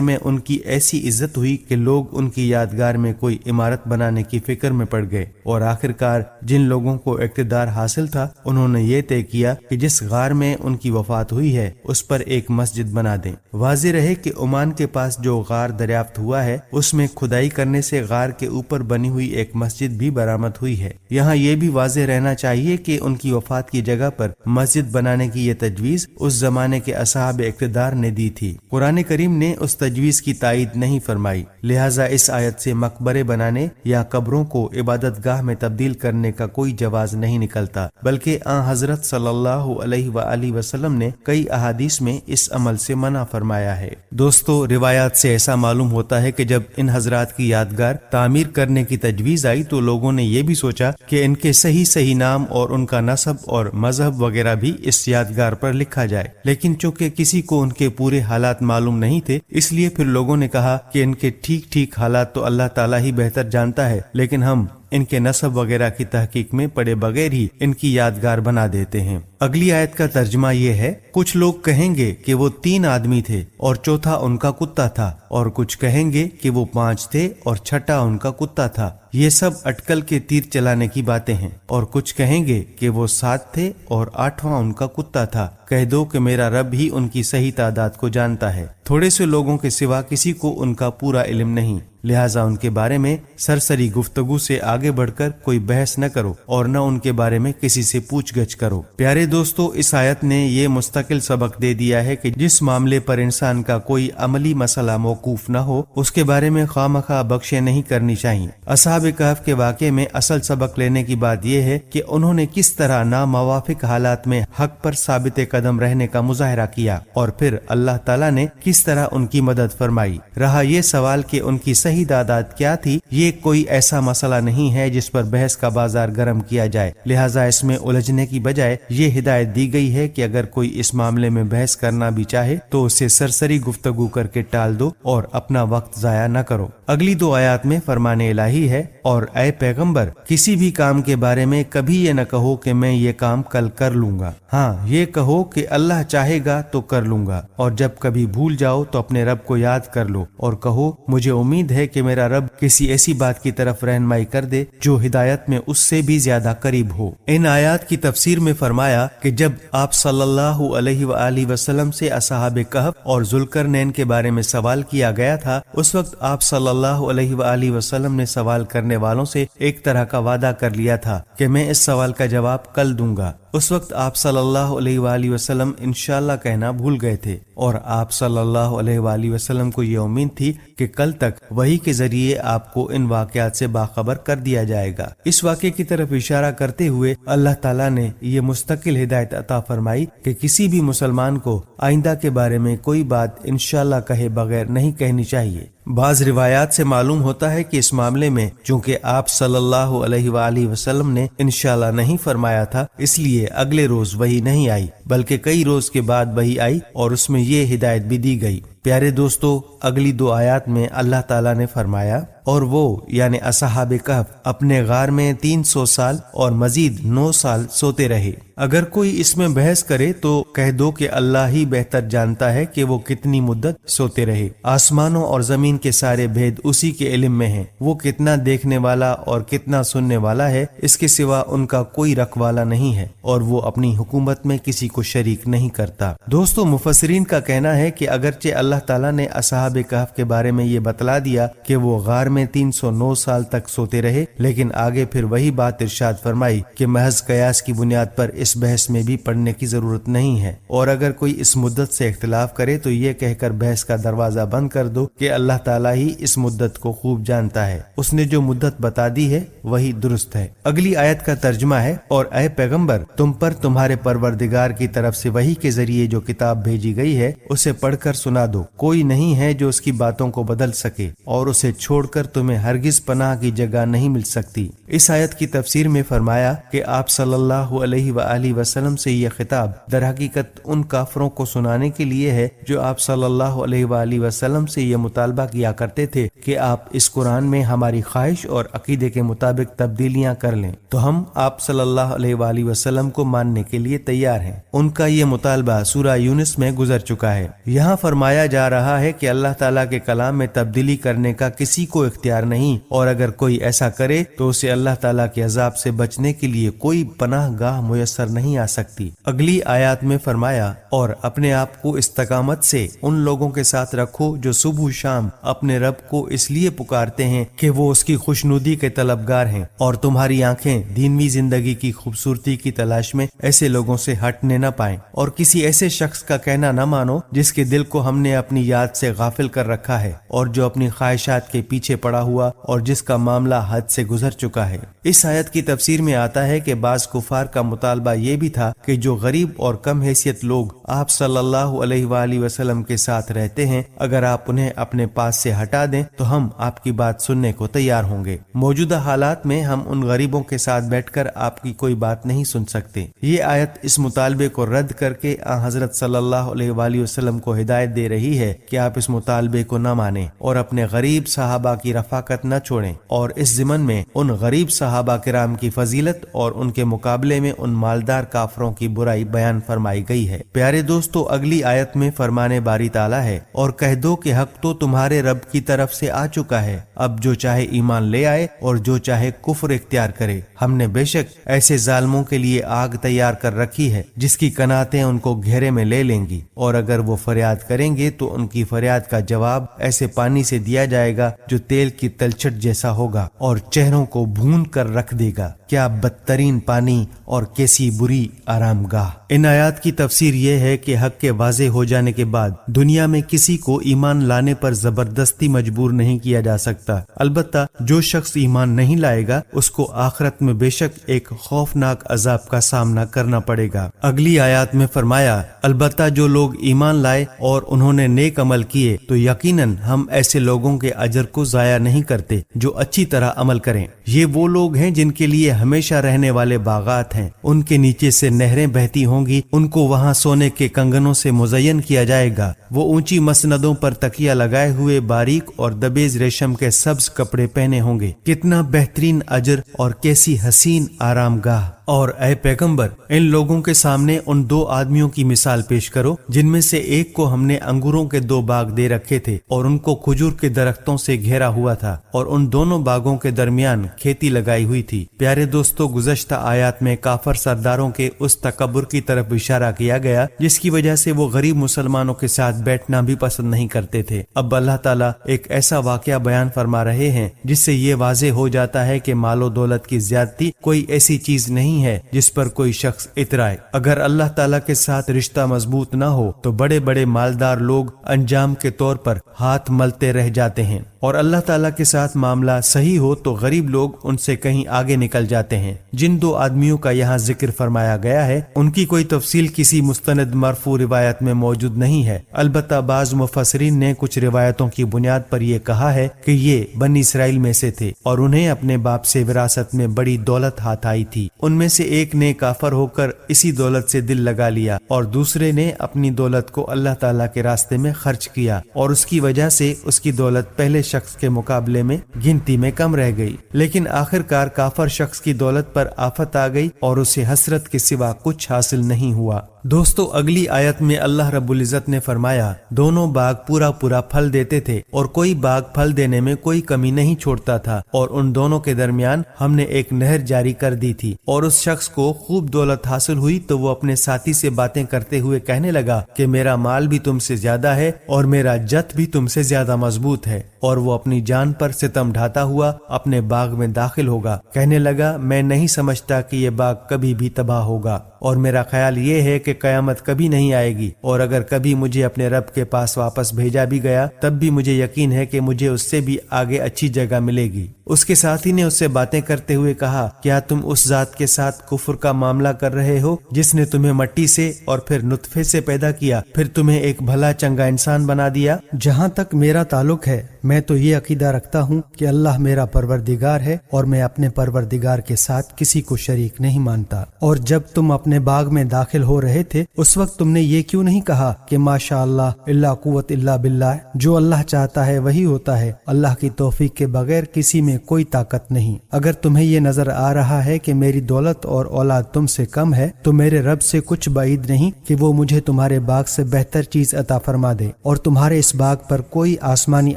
میں ان کی ایسی عزت ہوئی کہ لوگ ان کی یادگار میں کوئی عمارت بنانے کی فکر میں پڑ گئے، اور آخرکار جن لوگوں کو اقتدار حاصل تھا انہوں نے یہ طے کیا کہ جس غار میں ان کی وفات ہوئی ہے اس پر ایک مسجد بنا دیں۔ واضح رہے کہ عمان کے پاس جو غار دریافت ہوا ہے اس میں کھدائی کرنے سے غار کے اوپر بنی ہوئی ایک مسجد بھی برآمد ہوئی ہے۔ یہاں یہ بھی واضح رہنا چاہیے کہ ان کی وفات کی جگہ پر مسجد بنانے کی یہ تجویز اس زمانے کے اصحاب اقتدار نے دی تھی۔ قرآن کریم نے اس تجویز کی تائید نہیں فرمائی، لہٰذا اس آیت سے مقبرے بنانے یا قبروں کو عبادت گاہ میں تبدیل کرنے کا کوئی جواز نہیں نکلتا، بلکہ آن حضرت صلی اللہ علیہ وآلہ وسلم نے کئی احادیث میں اس عمل سے منع فرمایا ہے۔ دوستو، روایات سے ایسا معلوم ہوتا ہے کہ جب ان حضرات کی یادگار تعمیر کرنے کی تجویز آئی تو لوگوں نے یہ بھی سوچا کہ ان کے صحیح نام اور ان کا نسب اور مذہب وغیرہ بھی اس یادگار پر لکھا جائے، لیکن چونکہ کسی کو ان کے پورے حالات معلوم نہیں تھے، اس لیے پھر لوگوں نے کہا کہ ان کے ٹھیک حالات تو اللہ تعالیٰ ہی بہتر جانتا ہے، لیکن ہم ان کے نسب وغیرہ کی تحقیق میں پڑے بغیر ہی ان کی یادگار بنا دیتے ہیں۔ اگلی آیت کا ترجمہ یہ ہے، کچھ لوگ کہیں گے کہ وہ 3 آدمی تھے اور چوتھا ان کا کتا تھا، اور کچھ کہیں گے کہ وہ 5 تھے اور چھٹا ان کا کتا تھا۔ یہ سب اٹکل کے تیر چلانے کی باتیں ہیں۔ اور کچھ کہیں گے کہ وہ 7 تھے اور 8واں ان کا کتا تھا۔ کہہ دو کہ میرا رب ہی ان کی صحیح تعداد کو جانتا ہے، تھوڑے سے لوگوں کے سوا کسی کو ان کا پورا علم نہیں، لہٰذا ان کے بارے میں سرسری گفتگو سے آگے بڑھ کر کوئی بحث نہ کرو اور نہ ان کے بارے میں کسی سے پوچھ گچھ کرو۔ پیارے دوستو، اس آیت نے یہ مستقل سبق دے دیا ہے کہ جس معاملے پر انسان کا کوئی عملی مسئلہ موقوف نہ ہو اس کے بارے میں خواہ مخواہ بخشیں نہیں کرنی چاہیے۔ اصحاب کہف کے واقعے میں اصل سبق لینے کی بات یہ ہے کہ انہوں نے کس طرح ناموافق حالات میں حق پر ثابت قدم رہنے کا مظاہرہ کیا، اور پھر اللہ تعالیٰ نے کس طرح ان کی مدد فرمائی۔ رہا یہ سوال کہ ان کی صحیح تعداد کیا تھی، یہ کوئی ایسا مسئلہ نہیں ہے جس پر بحث کا بازار گرم کیا جائے، لہٰذا اس میں الجھنے کی بجائے یہ ہدایت دی گئی ہے کہ اگر کوئی اس معاملے میں بحث کرنا بھی چاہے تو اسے سرسری گفتگو کر کے ٹال دو اور اپنا وقت ضائع نہ کرو۔ اگلی 2 آیات میں فرمان الہی ہے، اور اے پیغمبر، کسی بھی کام کے بارے میں کبھی یہ نہ کہو کہ میں یہ کام کل کر لوں گا، ہاں یہ کہو کہ اللہ چاہے گا تو کر لوں گا، اور جب کبھی بھول جاؤ تو اپنے رب کو یاد کر لو اور کہو مجھے امید ہے کہ میرا رب کسی ایسی بات کی طرف رہنمائی کر دے جو ہدایت میں اس سے بھی زیادہ قریب ہو۔ ان آیات کی تفسیر میں فرمایا کہ جب آپ صلی اللہ علیہ وآلہ وسلم سے اصحاب کہف اور ذوالقرنین کے بارے میں سوال کیا گیا تھا، اس وقت آپ صلی اللہ علیہ وآلہ وسلم نے سوال کرنے والوں سے ایک طرح کا وعدہ کر لیا تھا کہ میں اس سوال کا جواب کل دوں گا۔ اس وقت آپ صلی اللہ علیہ وآلہ وسلم انشاءاللہ کہنا بھول گئے تھے، اور آپ صلی اللہ علیہ وآلہ وسلم کو یہ امید تھی کہ کل تک وحی کے ذریعے آپ کو ان واقعات سے باخبر کر دیا جائے گا۔ اس واقعے کی طرف اشارہ کرتے ہوئے اللہ تعالیٰ نے یہ مستقل ہدایت عطا فرمائی کہ کسی بھی مسلمان کو آئندہ کے بارے میں کوئی بات انشاءاللہ کہے بغیر نہیں کہنی چاہیے۔ بعض روایات سے معلوم ہوتا ہے کہ اس معاملے میں چونکہ آپ صلی اللہ علیہ وآلہ وسلم نے انشاءاللہ نہیں فرمایا تھا، اس لیے اگلے روز وحی نہیں آئی، بلکہ کئی روز کے بعد وحی آئی اور اس میں یہ ہدایت بھی دی گئی۔ پیارے دوستو، اگلی 2 آیات میں اللہ تعالیٰ نے فرمایا، اور وہ یعنی اصحاب کہف اپنے غار میں 300 سال اور مزید 9 سال سوتے رہے۔ اگر کوئی اس میں بحث کرے تو کہہ دو کہ اللہ ہی بہتر جانتا ہے کہ وہ کتنی مدت سوتے رہے۔ آسمانوں اور زمین کے سارے بھید اسی کے علم میں ہیں۔ وہ کتنا دیکھنے والا اور کتنا سننے والا ہے، اس کے سوا ان کا کوئی رکھوالا نہیں ہے، اور وہ اپنی حکومت میں کسی کو شریک نہیں کرتا۔ دوستو، مفسرین کا کہنا ہے کہ اگرچہ اللہ تعالیٰ نے اصحاب کہف کے بارے میں یہ بتلا دیا کہ وہ غار میں 309 سال تک سوتے رہے، لیکن آگے پھر وہی بات ارشاد فرمائی کہ محض قیاس کی بنیاد پر اس بحث میں بھی پڑھنے کی ضرورت نہیں ہے، اور اگر کوئی اس مدت سے اختلاف کرے تو یہ کہہ کر بحث کا دروازہ بند کر دو کہ اللہ تعالیٰ ہی اس مدت کو خوب جانتا ہے، اس نے جو مدت بتا دی ہے وہی درست ہے۔ اگلی آیت کا ترجمہ ہے، اور اے پیغمبر، تم پر تمہارے پروردگار کی طرف سے وحی کے ذریعے جو کتاب بھیجی گئی ہے اسے پڑھ کر سنا دو۔ کوئی نہیں ہے جو اس کی باتوں کو بدل سکے، اور اسے چھوڑ کر تمہیں ہرگز پناہ کی جگہ نہیں مل سکتی۔ اس آیت کی تفسیر میں فرمایا کہ آپ صلی اللہ علیہ وآلہ وسلم سے یہ خطاب در حقیقت ان کافروں کو سنانے کے لیے ہے جو آپ صلی اللہ علیہ وآلہ وسلم سے یہ مطالبہ کیا کرتے تھے کہ آپ اس قرآن میں ہماری خواہش اور عقیدے کے مطابق تبدیلیاں کر لیں تو ہم آپ صلی اللہ علیہ وآلہ وسلم کو ماننے کے لیے تیار ہیں۔ ان کا یہ مطالبہ سورہ یونس میں گزر چکا ہے۔ یہاں فرمایا جا رہا ہے کہ اللہ تعالیٰ کے کلام میں تبدیلی کرنے کا کسی کو اختیار نہیں، اور اگر کوئی ایسا کرے تو اسے اللہ تعالیٰ کے عذاب سے بچنے کے لیے کوئی پناہ گاہ میسر نہیں آ سکتی۔ اگلی آیات میں فرمایا، اور اپنے آپ کو استقامت سے ان لوگوں کے ساتھ رکھو جو صبح و شام اپنے رب کو اس لیے پکارتے ہیں کہ وہ اس کی خوشنودی کے طلبگار ہیں، اور تمہاری آنکھیں دینوی زندگی کی خوبصورتی کی تلاش میں ایسے لوگوں سے ہٹنے نہ پائیں، اور کسی ایسے شخص کا کہنا نہ مانو جس کے دل کو ہم نے اپنی یاد سے غافل کر رکھا ہے، اور جو اپنی خواہشات کے پیچھے پڑا ہوا اور جس کا معاملہ حد سے گزر چکا ہے۔ اس آیت کی تفسیر میں آتا ہے کہ بعض کفار کا مطالبہ یہ بھی تھا کہ جو غریب اور کم حیثیت لوگ آپ صلی اللہ علیہ وآلہ وسلم کے ساتھ رہتے ہیں، اگر آپ انہیں اپنے پاس سے ہٹا دیں تو ہم آپ کی بات سننے کو تیار ہوں گے۔ موجودہ حالات میں ہم ان غریبوں کے ساتھ بیٹھ کر آپ کی کوئی بات نہیں سن سکتے۔ یہ آیت اس مطالبے کو رد کر کے حضرت صلی اللہ علیہ وآلہ وسلم کو ہدایت دے رہی ہے کہ آپ اس مطالبے کو نہ مانیں اور اپنے غریب صحابہ کی رفاقت نہ چھوڑیں، اور اس ضمن میں ان غریب صحابہ کرام کی فضیلت اور ان کے مقابلے میں ان مالدار کافروں کی برائی بیان فرمائی گئی ہے۔ پیارے دوستو، اگلی آیت میں فرمانے باری تعالیٰ ہے، اور کہہ دو کہ حق تو تمہارے رب کی طرف سے آ چکا ہے، اب جو چاہے ایمان لے آئے اور جو چاہے کفر اختیار کرے۔ ہم نے بے شک ایسے ظالموں کے لیے آگ تیار کر رکھی ہے جس کی قناتیں ان کو گھیرے میں لے لیں گی، اور اگر وہ فریاد کریں گے تو ان کی فریاد کا جواب ایسے پانی سے دیا جائے گا جو تیل کی تلچھٹ جیسا ہوگا اور چہروں کو بھون کر رکھ دے گا۔ کیا بدترین پانی اور کیسی بری آرام گاہ۔ ان آیات کی تفسیر یہ ہے کہ حق کے واضح ہو جانے کے بعد دنیا میں کسی کو ایمان لانے پر زبردستی مجبور نہیں کیا جا سکتا، البتہ جو شخص ایمان نہیں لائے گا اس کو آخرت میں بے شک ایک خوفناک عذاب کا سامنا کرنا پڑے گا۔ اگلی آیات میں فرمایا، البتہ جو لوگ ایمان لائے اور انہوں نے نیک عمل کیے تو یقیناً ہم ایسے لوگوں کے اجر کو ضائع نہیں کرتے جو اچھی طرح عمل کریں۔ یہ وہ لوگ ہیں جن کے لیے ہمیشہ رہنے والے باغات ہیں، ان کے نیچے سے نہریں بہتی ہوں گی، ان کو وہاں سونے کے کنگنوں سے مزین کیا جائے گا، وہ اونچی مسندوں پر تکیہ لگائے ہوئے باریک اور دبیز ریشم کے سبز کپڑے پہنے ہوں گے۔ کتنا بہترین اجر اور کیسی حسین آرام گاہ۔ اور اے پیغمبر، ان لوگوں کے سامنے ان 2 آدمیوں کی مثال پیش کرو جن میں سے ایک کو ہم نے انگوروں کے 2 باغ دے رکھے تھے اور ان کو کھجور کے درختوں سے گھیرا ہوا تھا، اور ان دونوں باغوں کے درمیان کھیتی لگائی ہوئی تھی۔ پیارے دوستو، گزشتہ آیات میں کافر سرداروں کے اس تکبر کی طرف اشارہ کیا گیا جس کی وجہ سے وہ غریب مسلمانوں کے ساتھ بیٹھنا بھی پسند نہیں کرتے تھے۔ اب اللہ تعالیٰ ایک ایسا واقعہ بیان فرما رہے ہیں جس سے یہ واضح ہو جاتا ہے کہ مال و دولت کی زیادتی کوئی ایسی چیز نہیں ہے جس پر کوئی شخص اترائے۔ اگر اللہ تعالیٰ کے ساتھ رشتہ مضبوط نہ ہو تو بڑے بڑے مالدار لوگ انجام کے طور پر ہاتھ ملتے رہ جاتے ہیں، اور اللہ تعالیٰ کے ساتھ معاملہ صحیح ہو تو غریب لوگ ان سے کہیں آگے نکل جاتے ہیں۔ جن دو آدمیوں کا یہاں ذکر فرمایا گیا ہے ان کی کوئی تفصیل کسی مستند مرفوع روایت میں موجود نہیں ہے، البتہ بعض مفسرین نے کچھ روایتوں کی بنیاد پر یہ کہا ہے کہ یہ بنی اسرائیل میں سے تھے اور انہیں اپنے باپ سے وراثت میں بڑی دولت ہاتھ آئی تھی۔ ان میں سے ایک نے کافر ہو کر اسی دولت سے دل لگا لیا اور دوسرے نے اپنی دولت کو اللہ تعالیٰ کے راستے میں خرچ کیا اور اس کی وجہ سے اس کی دولت پہلے شخص کے مقابلے میں گنتی میں کم رہ گئی، لیکن آخر کار کافر شخص کی دولت پر آفت آ گئی اور اسے حسرت کے سوا کچھ حاصل نہیں ہوا۔ دوستو، اگلی آیت میں اللہ رب العزت نے فرمایا دونوں باغ پورا پورا پھل دیتے تھے اور کوئی باغ پھل دینے میں کوئی کمی نہیں چھوڑتا تھا، اور ان دونوں کے درمیان ہم نے ایک نہر جاری کر دی تھی۔ اور اس شخص کو خوب دولت حاصل ہوئی تو وہ اپنے ساتھی سے باتیں کرتے ہوئے کہنے لگا کہ میرا مال بھی تم سے زیادہ ہے اور میرا جت بھی تم سے زیادہ مضبوط ہے، اور وہ اپنی جان پر ستم ڈھاتا ہوا اپنے باغ میں داخل ہوگا، کہنے لگا میں نہیں سمجھتا کہ یہ باغ کبھی بھی تباہ ہوگا، اور میرا خیال یہ ہے کہ قیامت کبھی نہیں آئے گی، اور اگر کبھی مجھے اپنے رب کے پاس واپس بھیجا بھی گیا تب بھی مجھے یقین ہے کہ مجھے اس سے بھی آگے اچھی جگہ ملے گی۔ اس کے ساتھی نے اس سے باتیں کرتے ہوئے کہا کیا تم اس ذات کے ساتھ کفر کا معاملہ کر رہے ہو جس نے تمہیں مٹی سے اور پھر نطفے سے پیدا کیا، پھر تمہیں ایک بھلا چنگا انسان بنا دیا؟ جہاں تک میرا تعلق ہے میں تو یہ عقیدہ رکھتا ہوں کہ اللہ میرا پروردگار ہے اور میں اپنے پروردگار کے ساتھ کسی کو شریک نہیں مانتا۔ اور جب تم اپنے باغ میں داخل ہو رہے تھے اس وقت تم نے یہ کیوں نہیں کہا کہ ماشاء اللہ الا قوت الا باللہ، جو اللہ چاہتا ہے وہی ہوتا ہے، اللہ کی توفیق کے بغیر کسی میں کوئی طاقت نہیں۔ اگر تمہیں یہ نظر آ رہا ہے کہ میری دولت اور اولاد تم سے کم ہے تو میرے رب سے کچھ بعید نہیں کہ وہ مجھے تمہارے باغ سے بہتر چیز عطا فرما دے اور تمہارے اس باغ پر کوئی آسمانی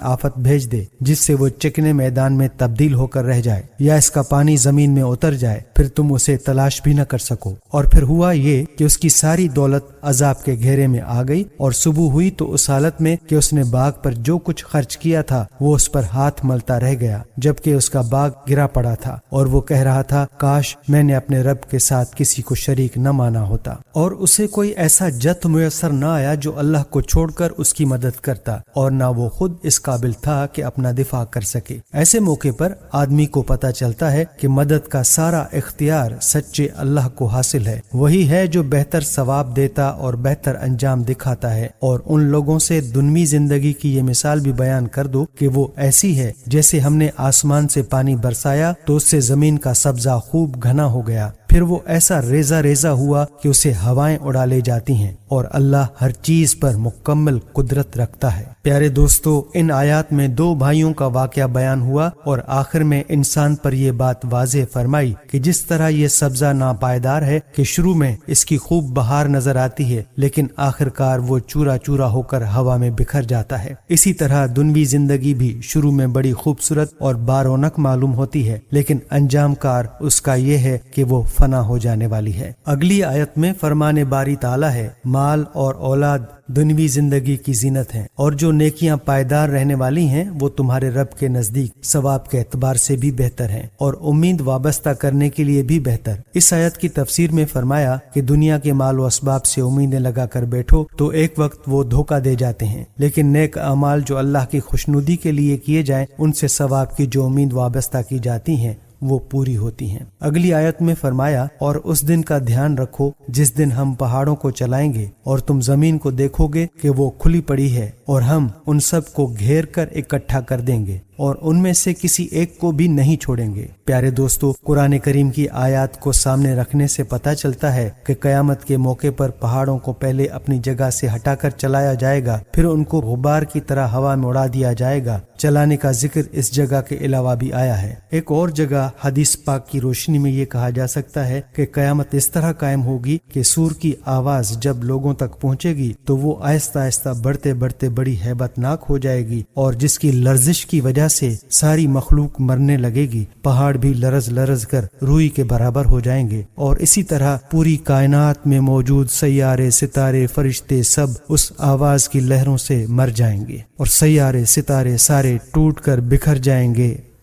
آفت بھیج دے جس سے وہ چکنے میدان میں تبدیل ہو کر رہ جائے یا اس کا پانی زمین میں اتر جائے، پھر تم اسے تلاش بھی نہ کر سکو۔ اور پھر ہوا یہ کہ اس کی ساری دولت عذاب کے گھیرے میں آ گئی اور صبح ہوئی تو اس حالت میں کہ اس نے باغ پر جو کچھ خرچ کیا تھا وہ اس پر ہاتھ ملتا رہ گیا، جبکہ اس کا باغ گرا پڑا تھا اور وہ کہہ رہا تھا کاش میں نے اپنے رب کے ساتھ کسی کو شریک نہ مانا ہوتا۔ اور اسے کوئی ایسا جت میسر نہ آیا جو اللہ کو چھوڑ کر اس کی مدد کرتا، اور نہ وہ خود اس قابل تھا کہ اپنا دفاع کر سکے۔ ایسے موقع پر آدمی کو پتہ چلتا ہے کہ مدد کا سارا اختیار سچے اللہ کو حاصل ہے، وہی ہے جو بہتر ثواب دیتا اور بہتر انجام دکھاتا ہے۔ اور ان لوگوں سے دنوی زندگی کی یہ مثال بھی بیان کر دو کہ وہ ایسی ہے جیسے ہم نے آسمان سے پانی برسایا تو اس سے زمین کا سبزہ خوب گھنا ہو گیا، پھر وہ ایسا ریزہ ریزہ ہوا کہ اسے ہوائیں اڑا لے جاتی ہیں، اور اللہ ہر چیز پر مکمل قدرت رکھتا ہے۔ پیارے دوستو، ان آیات میں دو بھائیوں کا واقعہ بیان ہوا اور آخر میں انسان پر یہ بات واضح فرمائی کہ جس طرح یہ سبزہ ناپائیدار ہے کہ شروع میں اس کی خوب بہار نظر آتی ہے لیکن آخر کار وہ چورا چورا ہو کر ہوا میں بکھر جاتا ہے، اسی طرح دنوی زندگی بھی شروع میں بڑی خوبصورت اور بارونق معلوم ہوتی ہے لیکن انجام کار اس کا یہ ہے کہ وہ فنا ہو جانے والی ہے۔ اگلی آیت میں فرمان باری تعالیٰ ہے مال اور اولاد دنوی زندگی کی زینت ہیں اور جو نیکیاں پائیدار رہنے والی ہیں وہ تمہارے رب کے نزدیک ثواب کے اعتبار سے بھی بہتر ہیں اور امید وابستہ کرنے کے لیے بھی بہتر۔ اس آیت کی تفسیر میں فرمایا کہ دنیا کے مال و اسباب سے امیدیں لگا کر بیٹھو تو ایک وقت وہ دھوکہ دے جاتے ہیں، لیکن نیک اعمال جو اللہ کی خوشنودی کے لیے کیے جائیں ان سے ثواب کی جو امید وابستہ کی جاتی ہیں وہ پوری ہوتی ہیں۔ اگلی آیت میں فرمایا اور اس دن کا دھیان رکھو جس دن ہم پہاڑوں کو چلائیں گے اور تم زمین کو دیکھو گے کہ وہ کھلی پڑی ہے اور ہم ان سب کو گھیر کر اکٹھا کر دیں گے اور ان میں سے کسی ایک کو بھی نہیں چھوڑیں گے۔ پیارے دوستو، قرآن کریم کی آیات کو سامنے رکھنے سے پتہ چلتا ہے کہ قیامت کے موقع پر پہاڑوں کو پہلے اپنی جگہ سے ہٹا کر چلایا جائے گا، پھر ان کو غبار کی طرح ہوا میں اڑا دیا جائے گا۔ چلانے کا ذکر اس جگہ کے علاوہ بھی آیا ہے۔ ایک اور جگہ حدیث پاک کی روشنی میں یہ کہا جا سکتا ہے کہ قیامت اس طرح قائم ہوگی کہ سور کی آواز جب لوگوں تک پہنچے گی تو وہ آہستہ آہستہ بڑھتے بڑھتے بڑی ہیبت ناک ہو جائے گی اور جس کی لرزش کی وجہ سے ساری مخلوق مرنے لگے گی، پہاڑ بھی لرز لرز کر روئی کے برابر ہو جائیں گے، اور اسی طرح پوری کائنات میں موجود سیارے ستارے فرشتے سب اس آواز کی لہروں سے مر جائیں گے اور سیارے ستارے سارے ٹوٹ کر بکھر جائیں گے،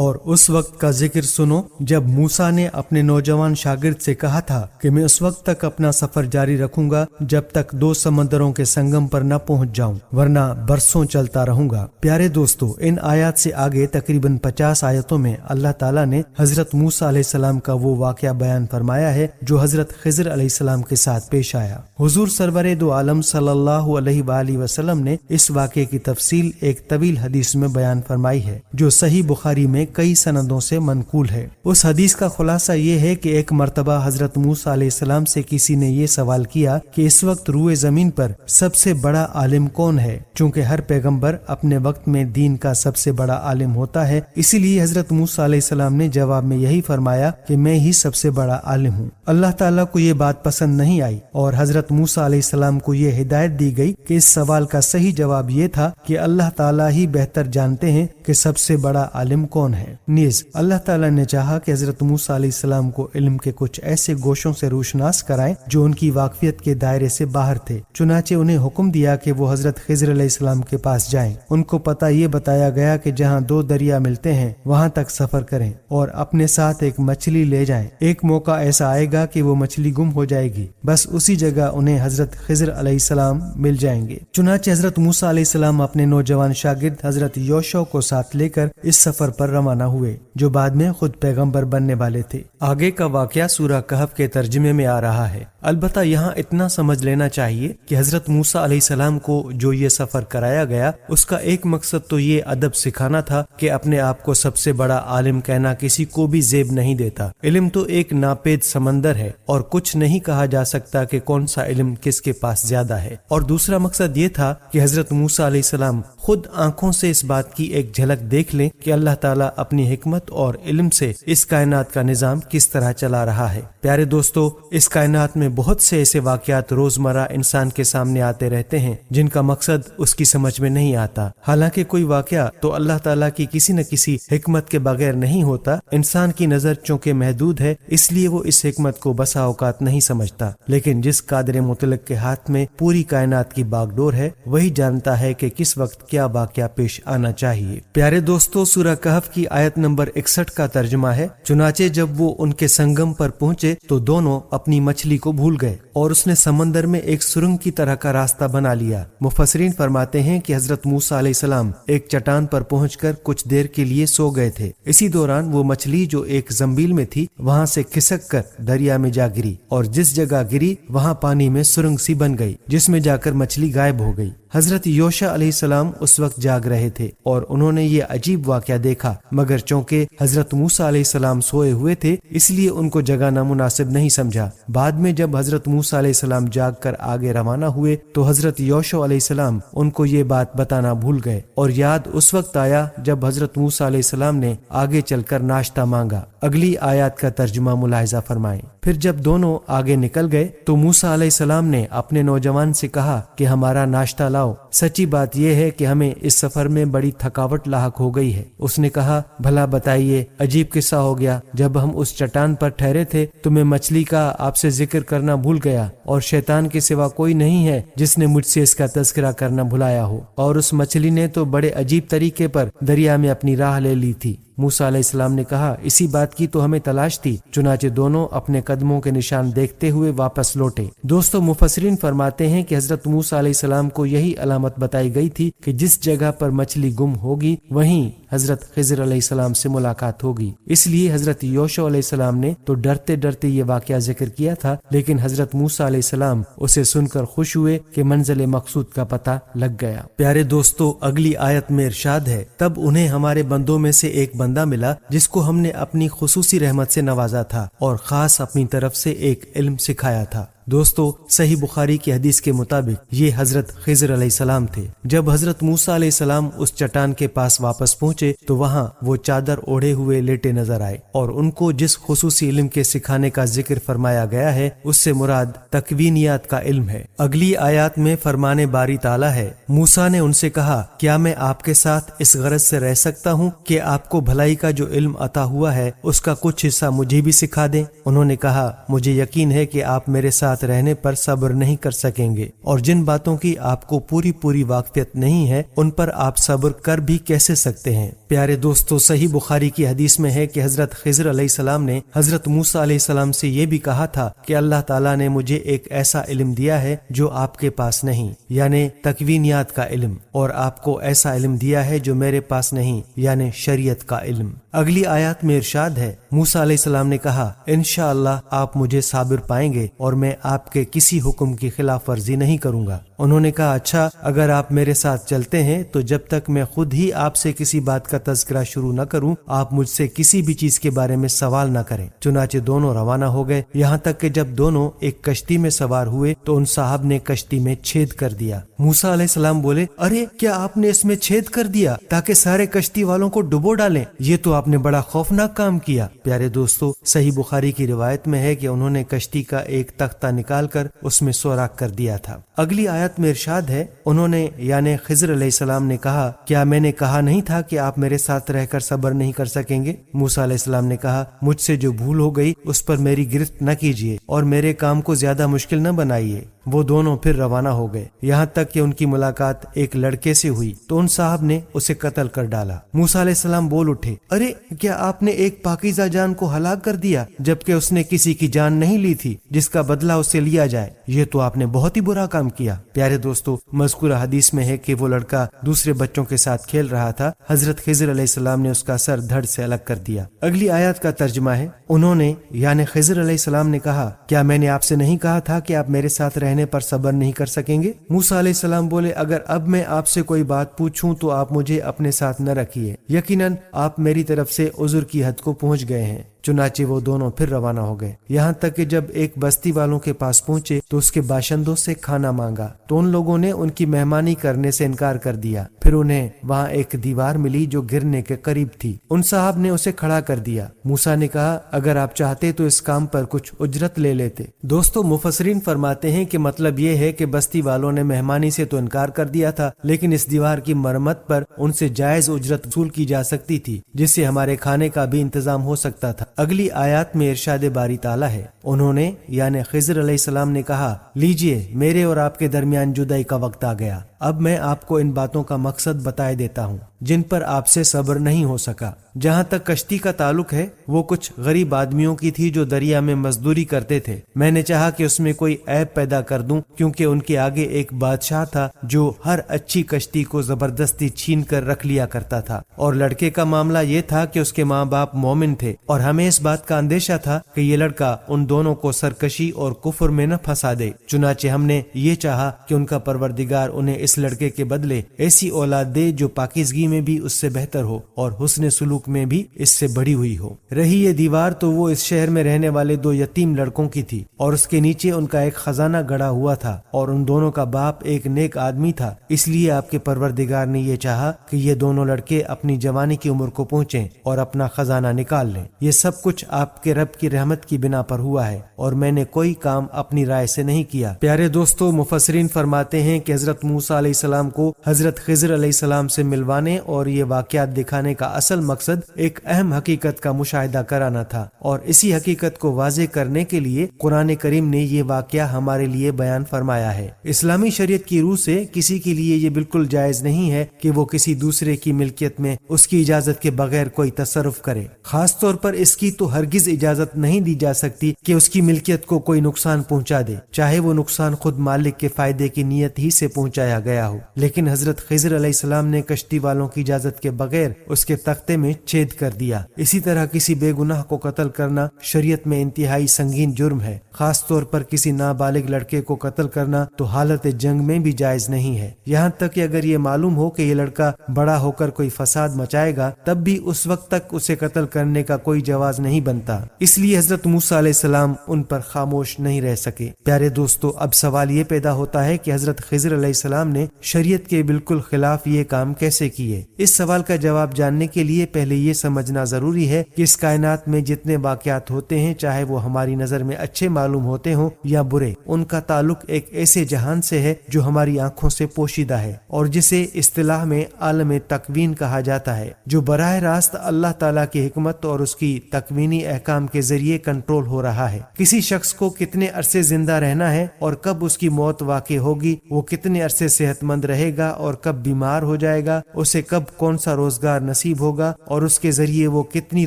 اور اس وقت کا ذکر سنو جب موسیٰ نے اپنے نوجوان شاگرد سے کہا تھا کہ میں اس وقت تک اپنا سفر جاری رکھوں گا جب تک 2 سمندروں کے سنگم پر نہ پہنچ جاؤں، ورنہ برسوں چلتا رہوں گا۔ پیارے دوستو، ان آیات سے آگے تقریباً 50 آیتوں میں اللہ تعالیٰ نے حضرت موسیٰ علیہ السلام کا وہ واقعہ بیان فرمایا ہے جو حضرت خضر علیہ السلام کے ساتھ پیش آیا۔ حضور سرور دو عالم صلی اللہ علیہ وآلہ وسلم نے اس واقعے کی تفصیل ایک طویل حدیث میں بیان فرمائی ہے جو صحیح بخاری میں کئی سندوں سے منقول ہے۔ اس حدیث کا خلاصہ یہ ہے کہ ایک مرتبہ حضرت موسیٰ علیہ السلام سے کسی نے یہ سوال کیا کہ اس وقت روئے زمین پر سب سے بڑا عالم کون ہے؟ چونکہ ہر پیغمبر اپنے وقت میں دین کا سب سے بڑا عالم ہوتا ہے، اسی لیے حضرت موسیٰ علیہ السلام نے جواب میں یہی فرمایا کہ میں ہی سب سے بڑا عالم ہوں۔ اللہ تعالیٰ کو یہ بات پسند نہیں آئی اور حضرت موسیٰ علیہ السلام کو یہ ہدایت دی گئی کہ اس سوال کا صحیح جواب یہ تھا کہ اللہ تعالیٰ ہی بہتر جانتے ہیں کہ سب سے بڑا عالم کون ہے۔ نیز اللہ تعالیٰ نے چاہا کہ حضرت موسیٰ علیہ السلام کو علم کے کچھ ایسے گوشوں سے روشناس کرائیں جو ان کی واقفیت کے دائرے سے باہر تھے، چنانچہ انہیں حکم دیا کہ وہ حضرت خضر علیہ السلام کے پاس جائیں۔ ان کو پتہ یہ بتایا گیا کہ جہاں 2 دریا ملتے ہیں وہاں تک سفر کریں اور اپنے ساتھ ایک مچھلی لے جائیں۔ ایک موقع ایسا آئے گا کہ وہ مچھلی گم ہو جائے گی، بس اسی جگہ انہیں حضرت خضر علیہ السلام مل جائیں گے۔ چنانچہ حضرت موسیٰ علیہ السلام اپنے نوجوان شاگرد حضرت یوشع کو ساتھ لے کر اس سفر پر روانہ ہوئے جو بعد میں خود پیغمبر بننے والے تھے۔ آگے کا واقعہ سورہ کہف کے ترجمے میں آ رہا ہے۔ البتہ یہاں اتنا سمجھ لینا چاہیے کہ حضرت موسیٰ علیہ السلام کو جو یہ سفر کرایا گیا اس کا ایک مقصد تو یہ ادب سکھانا تھا کہ اپنے آپ کو سب سے بڑا عالم کہنا کسی کو بھی زیب نہیں دیتا۔ علم تو ایک ناپید سمندر ہے اور کچھ نہیں کہا جا سکتا کہ کون سا علم کس کے پاس زیادہ ہے۔ اور دوسرا مقصد یہ تھا کہ حضرت موسیٰ علیہ السلام خود آنکھوں سے اس بات کی ایک جھلک دیکھ لیں کہ اللہ تعالیٰ اپنی حکمت اور علم سے اس کائنات کا نظام کس طرح چلا رہا ہے۔ پیارے دوستو، اس کائنات میں بہت سے ایسے واقعات روزمرہ انسان کے سامنے آتے رہتے ہیں جن کا مقصد اس کی سمجھ میں نہیں آتا۔ حالانکہ کوئی واقعہ تو اللہ تعالیٰ کی کسی نہ کسی حکمت کے بغیر نہیں ہوتا، انسان کی نظر چونکہ محدود ہے اس لیے وہ اس حکمت کو بسا اوقات نہیں سمجھتا، لیکن جس قادر مطلق کے ہاتھ میں پوری کائنات کی باغ ڈور ہے وہی جانتا ہے کہ کس وقت کیا واقعہ پیش آنا چاہیے۔ پیارے دوستو، سورہ کہف کی آیت نمبر 61 کا ترجمہ ہے، چنانچہ جب وہ ان کے سنگم پر پہنچے تو دونوں اپنی مچھلی کو بھول گئے اور اس نے سمندر میں ایک سرنگ کی طرح کا راستہ بنا لیا۔ مفسرین فرماتے ہیں کہ حضرت موسیٰ علیہ السلام ایک چٹان پر پہنچ کر کچھ دیر کے لیے سو گئے تھے۔ اسی دوران وہ مچھلی جو ایک زنبیل میں تھی وہاں سے کھسک کر دریا میں جا گری اور جس جگہ گری وہاں پانی میں سرنگ سی بن گئی جس میں جا کر مچھلی غائب ہو گئی۔ حضرت یوشع علیہ السلام اس وقت جاگ رہے تھے اور انہوں نے یہ عجیب واقعہ دیکھا، مگر چونکہ حضرت موسیٰ علیہ السلام سوئے ہوئے تھے اس لیے ان کو جگانا مناسب نہیں سمجھا۔ بعد میں جب حضرت موسیٰ علیہ السلام جاگ کر آگے روانہ ہوئے تو حضرت یوشع علیہ السلام ان کو یہ بات بتانا بھول گئے اور یاد اس وقت آیا جب حضرت موسیٰ علیہ السلام نے آگے چل کر ناشتہ مانگا۔ اگلی آیات کا ترجمہ ملاحظہ فرمائیں۔ پھر جب دونوں آگے نکل گئے تو موسیٰ علیہ السلام نے اپنے نوجوان سے کہا کہ ہمارا ناشتہ لاؤ، سچی بات یہ ہے کہ ہمیں اس سفر میں بڑی تھکاوٹ لاحق ہو گئی ہے۔ اس نے کہا، بھلا بتائیے، عجیب قصہ ہو گیا، جب ہم اس چٹان پر ٹھہرے تھے تو میں مچھلی کا آپ سے ذکر کرنا بھول گیا اور شیطان کے سوا کوئی نہیں ہے جس نے مجھ سے اس کا تذکرہ کرنا بھلایا ہو، اور اس مچھلی نے تو بڑے عجیب طریقے پر دریا میں اپنی راہ لے لی تھی۔ موسیٰ علیہ السلام نے کہا، اسی بات کی تو ہمیں تلاش تھی۔ چنانچہ دونوں اپنے قدموں کے نشان دیکھتے ہوئے واپس لوٹے۔ دوستو، مفسرین فرماتے ہیں کہ حضرت موسیٰ علیہ السلام کو یہی علامت بتائی گئی تھی کہ جس جگہ پر مچھلی گم ہوگی وہیں حضرت خضر علیہ السلام سے ملاقات ہوگی۔ اس لیے حضرت یوشع علیہ السلام نے تو ڈرتے ڈرتے یہ واقعہ ذکر کیا تھا، لیکن حضرت موسیٰ علیہ السلام اسے سن کر خوش ہوئے کہ منزل مقصود کا پتہ لگ گیا۔ پیارے دوستو، اگلی آیت میں ارشاد ہے، تب انہیں ہمارے بندوں میں سے ایک بندہ ملا جس کو ہم نے اپنی خصوصی رحمت سے نوازا تھا اور خاص اپنی طرف سے ایک علم سکھایا تھا۔ دوستو، صحیح بخاری کی حدیث کے مطابق یہ حضرت خضر علیہ السلام تھے۔ جب حضرت موسیٰ علیہ السلام اس چٹان کے پاس واپس پہنچے تو وہاں وہ چادر اوڑھے ہوئے لیٹے نظر آئے اور ان کو جس خصوصی علم کے سکھانے کا ذکر فرمایا گیا ہے اس سے مراد تکوینیات کا علم ہے۔ اگلی آیات میں فرمانے باری تعالیٰ ہے، موسیٰ نے ان سے کہا، کیا میں آپ کے ساتھ اس غرض سے رہ سکتا ہوں کہ آپ کو بھلائی کا جو علم عطا ہوا ہے اس کا کچھ حصہ مجھے بھی سکھا دیں؟ انہوں نے کہا، مجھے یقین ہے کہ آپ میرے ساتھ رہنے پر صبر نہیں کر سکیں گے، اور جن باتوں کی آپ کو پوری واقفیت نہیں ہے ان پر آپ صبر کر بھی کیسے سکتے ہیں؟ پیارے دوستو، صحیح بخاری کی حدیث میں ہے کہ حضرت خضر علیہ السلام نے حضرت موسیٰ علیہ السلام سے یہ بھی کہا تھا کہ اللہ تعالیٰ نے مجھے ایک ایسا علم دیا ہے جو آپ کے پاس نہیں، یعنی تکوینیات کا علم، اور آپ کو ایسا علم دیا ہے جو میرے پاس نہیں، یعنی شریعت کا علم۔ اگلی آیات میں ارشاد ہے، موسیٰ علیہ السلام نے کہا، انشاءاللہ آپ مجھے صابر پائیں گے اور میں آپ کے کسی حکم کی خلاف ورزی نہیں کروں گا۔ انہوں نے کہا، اچھا اگر آپ میرے ساتھ چلتے ہیں تو جب تک میں خود ہی آپ سے کسی بات کا تذکرہ شروع نہ کروں آپ مجھ سے کسی بھی چیز کے بارے میں سوال نہ کریں۔ چنانچہ دونوں روانہ ہو گئے، یہاں تک کہ جب دونوں ایک کشتی میں سوار ہوئے تو ان صاحب نے کشتی میں چھید کر دیا۔ موسیٰ علیہ السلام بولے، ارے کیا آپ نے اس میں چھید کر دیا تاکہ سارے کشتی والوں کو ڈبو ڈالیں؟ یہ تو آپ نے بڑا خوفناک کام کیا۔ پیارے دوستو، صحیح بخاری کی روایت میں ہے کہ انہوں نے کشتی کا ایک تختہ نکال کر اس میں سوراخ کر دیا تھا۔ اگلی آیت میں ارشاد ہے، انہوں نے یعنی خضر علیہ السلام نے کہا، کیا میں نے کہا نہیں تھا کہ آپ میرے ساتھ رہ کر صبر نہیں کر سکیں گے؟ موسیٰ علیہ السلام نے کہا، مجھ سے جو بھول ہو گئی اس پر میری گرفت نہ کیجیے اور میرے کام کو زیادہ مشکل نہ بنائیے۔ وہ دونوں پھر روانہ ہو گئے، یہاں تک کہ ان کی ملاقات ایک لڑکے سے ہوئی تو ان صاحب نے اسے قتل کر ڈالا۔ موسیٰ علیہ السلام بول اٹھے، ارے کیا آپ نے ایک پاکیزہ جان کو ہلاک کر دیا جبکہ اس نے کسی کی جان نہیں لی تھی جس کا بدلہ اسے لیا جائے؟ یہ تو آپ نے بہت ہی برا کام کیا۔ پیارے دوستو، مذکورہ حدیث میں ہے کہ وہ لڑکا دوسرے بچوں کے ساتھ کھیل رہا تھا، حضرت خضر علیہ السلام نے اس کا سر دھڑ سے الگ کر دیا۔ اگلی آیات کا ترجمہ ہے، انہوں نے یعنی خضر علیہ السلام نے کہا، کیا میں نے آپ سے نہیں کہا تھا کہ آپ میرے ساتھ رہنے پر صبر نہیں کر سکیں گے؟ موسیٰ علیہ السلام بولے، اگر اب میں آپ سے کوئی بات پوچھوں تو آپ مجھے اپنے ساتھ نہ رکھیے، یقیناً آپ میری طرف سے عذر کی حد کو پہنچ گئے ہیں۔ چنانچہ وہ دونوں پھر روانہ ہو گئے، یہاں تک کہ جب ایک بستی والوں کے پاس پہنچے تو اس کے باشندوں سے کھانا مانگا تو ان لوگوں نے ان کی مہمانی کرنے سے انکار کر دیا۔ پھر انہیں وہاں ایک دیوار ملی جو گرنے کے قریب تھی، ان صاحب نے اسے کھڑا کر دیا۔ موسیٰ نے کہا، اگر آپ چاہتے تو اس کام پر کچھ اجرت لے لیتے۔ دوستو، مفسرین فرماتے ہیں کہ مطلب یہ ہے کہ بستی والوں نے مہمانی سے تو انکار کر دیا تھا، لیکن اس دیوار کی مرمت پر ان سے جائز اجرت وصول کی جا سکتی تھی، جس سے ہمارے کھانے کا بھی انتظام ہو سکتا تھا۔ اگلی آیات میں ارشاد باری تعالیٰ ہے، انہوں نے یعنی خضر علیہ السلام نے کہا، لیجئے میرے اور آپ کے درمیان جدائی کا وقت آ گیا، اب میں آپ کو ان باتوں کا مقصد بتائے دیتا ہوں جن پر آپ سے صبر نہیں ہو سکا۔ جہاں تک کشتی کا تعلق ہے، وہ کچھ غریب آدمیوں کی تھی جو دریا میں مزدوری کرتے تھے۔ میں نے چاہا کہ اس میں کوئی عیب پیدا کر دوں، کیونکہ ان کے آگے ایک بادشاہ تھا جو ہر اچھی کشتی کو زبردستی چھین کر رکھ لیا کرتا تھا، اور لڑکے کا معاملہ یہ تھا کہ اس کے ماں باپ مومن تھے، اور ہمیں اس بات کا اندیشہ تھا کہ یہ لڑکا ان دونوں کو سرکشی اور کفر میں نہ پھنسا دے۔ چنانچہ ہم نے یہ چاہا کہ ان کا پروردگار انہیں اس لڑکے کے بدلے ایسی اولاد دے جو پاکیزگی میں بھی اس سے بہتر ہو اور حسن سلوک میں بھی اس سے بڑی ہوئی ہو۔ رہی یہ دیوار تو وہ اس شہر میں رہنے والے دو یتیم لڑکوں کی تھی، اور اس کے نیچے ان کا ایک خزانہ گڑا ہوا تھا، اور ان دونوں کا باپ ایک نیک آدمی تھا، اس لیے آپ کے پروردگار نے یہ چاہا کہ یہ دونوں لڑکے اپنی جوانی کی عمر کو پہنچیں اور اپنا خزانہ نکال لیں۔ یہ سب کچھ آپ کے رب کی رحمت کی بنا پر ہوا ہے، اور میں نے کوئی کام اپنی رائے سے نہیں کیا۔ پیارے دوستو، مفسرین فرماتے ہیں کہ حضرت موسیٰ علیہ السلام کو حضرت خضر علیہ السلام سے ملوانے اور یہ واقعات دکھانے کا اصل مقصد ایک اہم حقیقت کا مشاہدہ کرانا تھا، اور اسی حقیقت کو واضح کرنے کے لیے قرآن کریم نے یہ واقعہ ہمارے لیے بیان فرمایا ہے۔ اسلامی شریعت کی روح سے کسی کے لیے یہ بالکل جائز نہیں ہے کہ وہ کسی دوسرے کی ملکیت میں اس کی اجازت کے بغیر کوئی تصرف کرے، خاص طور پر اس کی تو ہرگز اجازت نہیں دی جا سکتی کہ اس کی ملکیت کو کوئی نقصان پہنچا دے، چاہے وہ نقصان خود مالک کے فائدے کی نیت ہی سے پہنچایا گیا ہو۔ لیکن حضرت خضر علیہ السلام نے کشتی والوں کی اجازت کے بغیر اس کے تختے میں چھید کر دیا۔ اسی طرح کسی بے گناہ کو قتل کرنا شریعت میں انتہائی سنگین جرم ہے، خاص طور پر کسی نابالغ لڑکے کو قتل کرنا تو حالت جنگ میں بھی جائز نہیں ہے۔ یہاں تک کہ اگر یہ معلوم ہو کہ یہ لڑکا بڑا ہو کر کوئی فساد مچائے گا، تب بھی اس وقت تک اسے قتل کرنے کا کوئی جواز نہیں بنتا، اس لیے حضرت موسیٰ علیہ السلام ان پر خاموش نہیں رہ سکے۔ پیارے دوستو، اب سوال یہ پیدا ہوتا ہے کہ حضرت خضر علیہ السلام نے شریعت کے بالکل خلاف یہ کام کیسے کیے؟ اس سوال کا جواب جاننے کے لیے پہلے یہ سمجھنا ضروری ہے کہ اس کائنات میں جتنے واقعات ہوتے ہیں، چاہے وہ ہماری نظر میں اچھے معلوم ہوتے ہوں یا برے، ان کا تعلق ایک ایسے جہان سے ہے جو ہماری آنکھوں سے پوشیدہ ہے، اور جسے اصطلاح میں عالم تکوین کہا جاتا ہے، جو براہ راست اللہ تعالیٰ کی حکمت اور اس کی تکوینی احکام کے ذریعے کنٹرول ہو رہا ہے۔ کسی شخص کو کتنے عرصے زندہ رہنا ہے اور کب اس کی موت واقع ہوگی، وہ کتنے عرصے صحت مند رہے گا اور کب بیمار ہو جائے گا، اسے کب کون سا روزگار نصیب ہوگا اور اس کے ذریعے وہ کتنی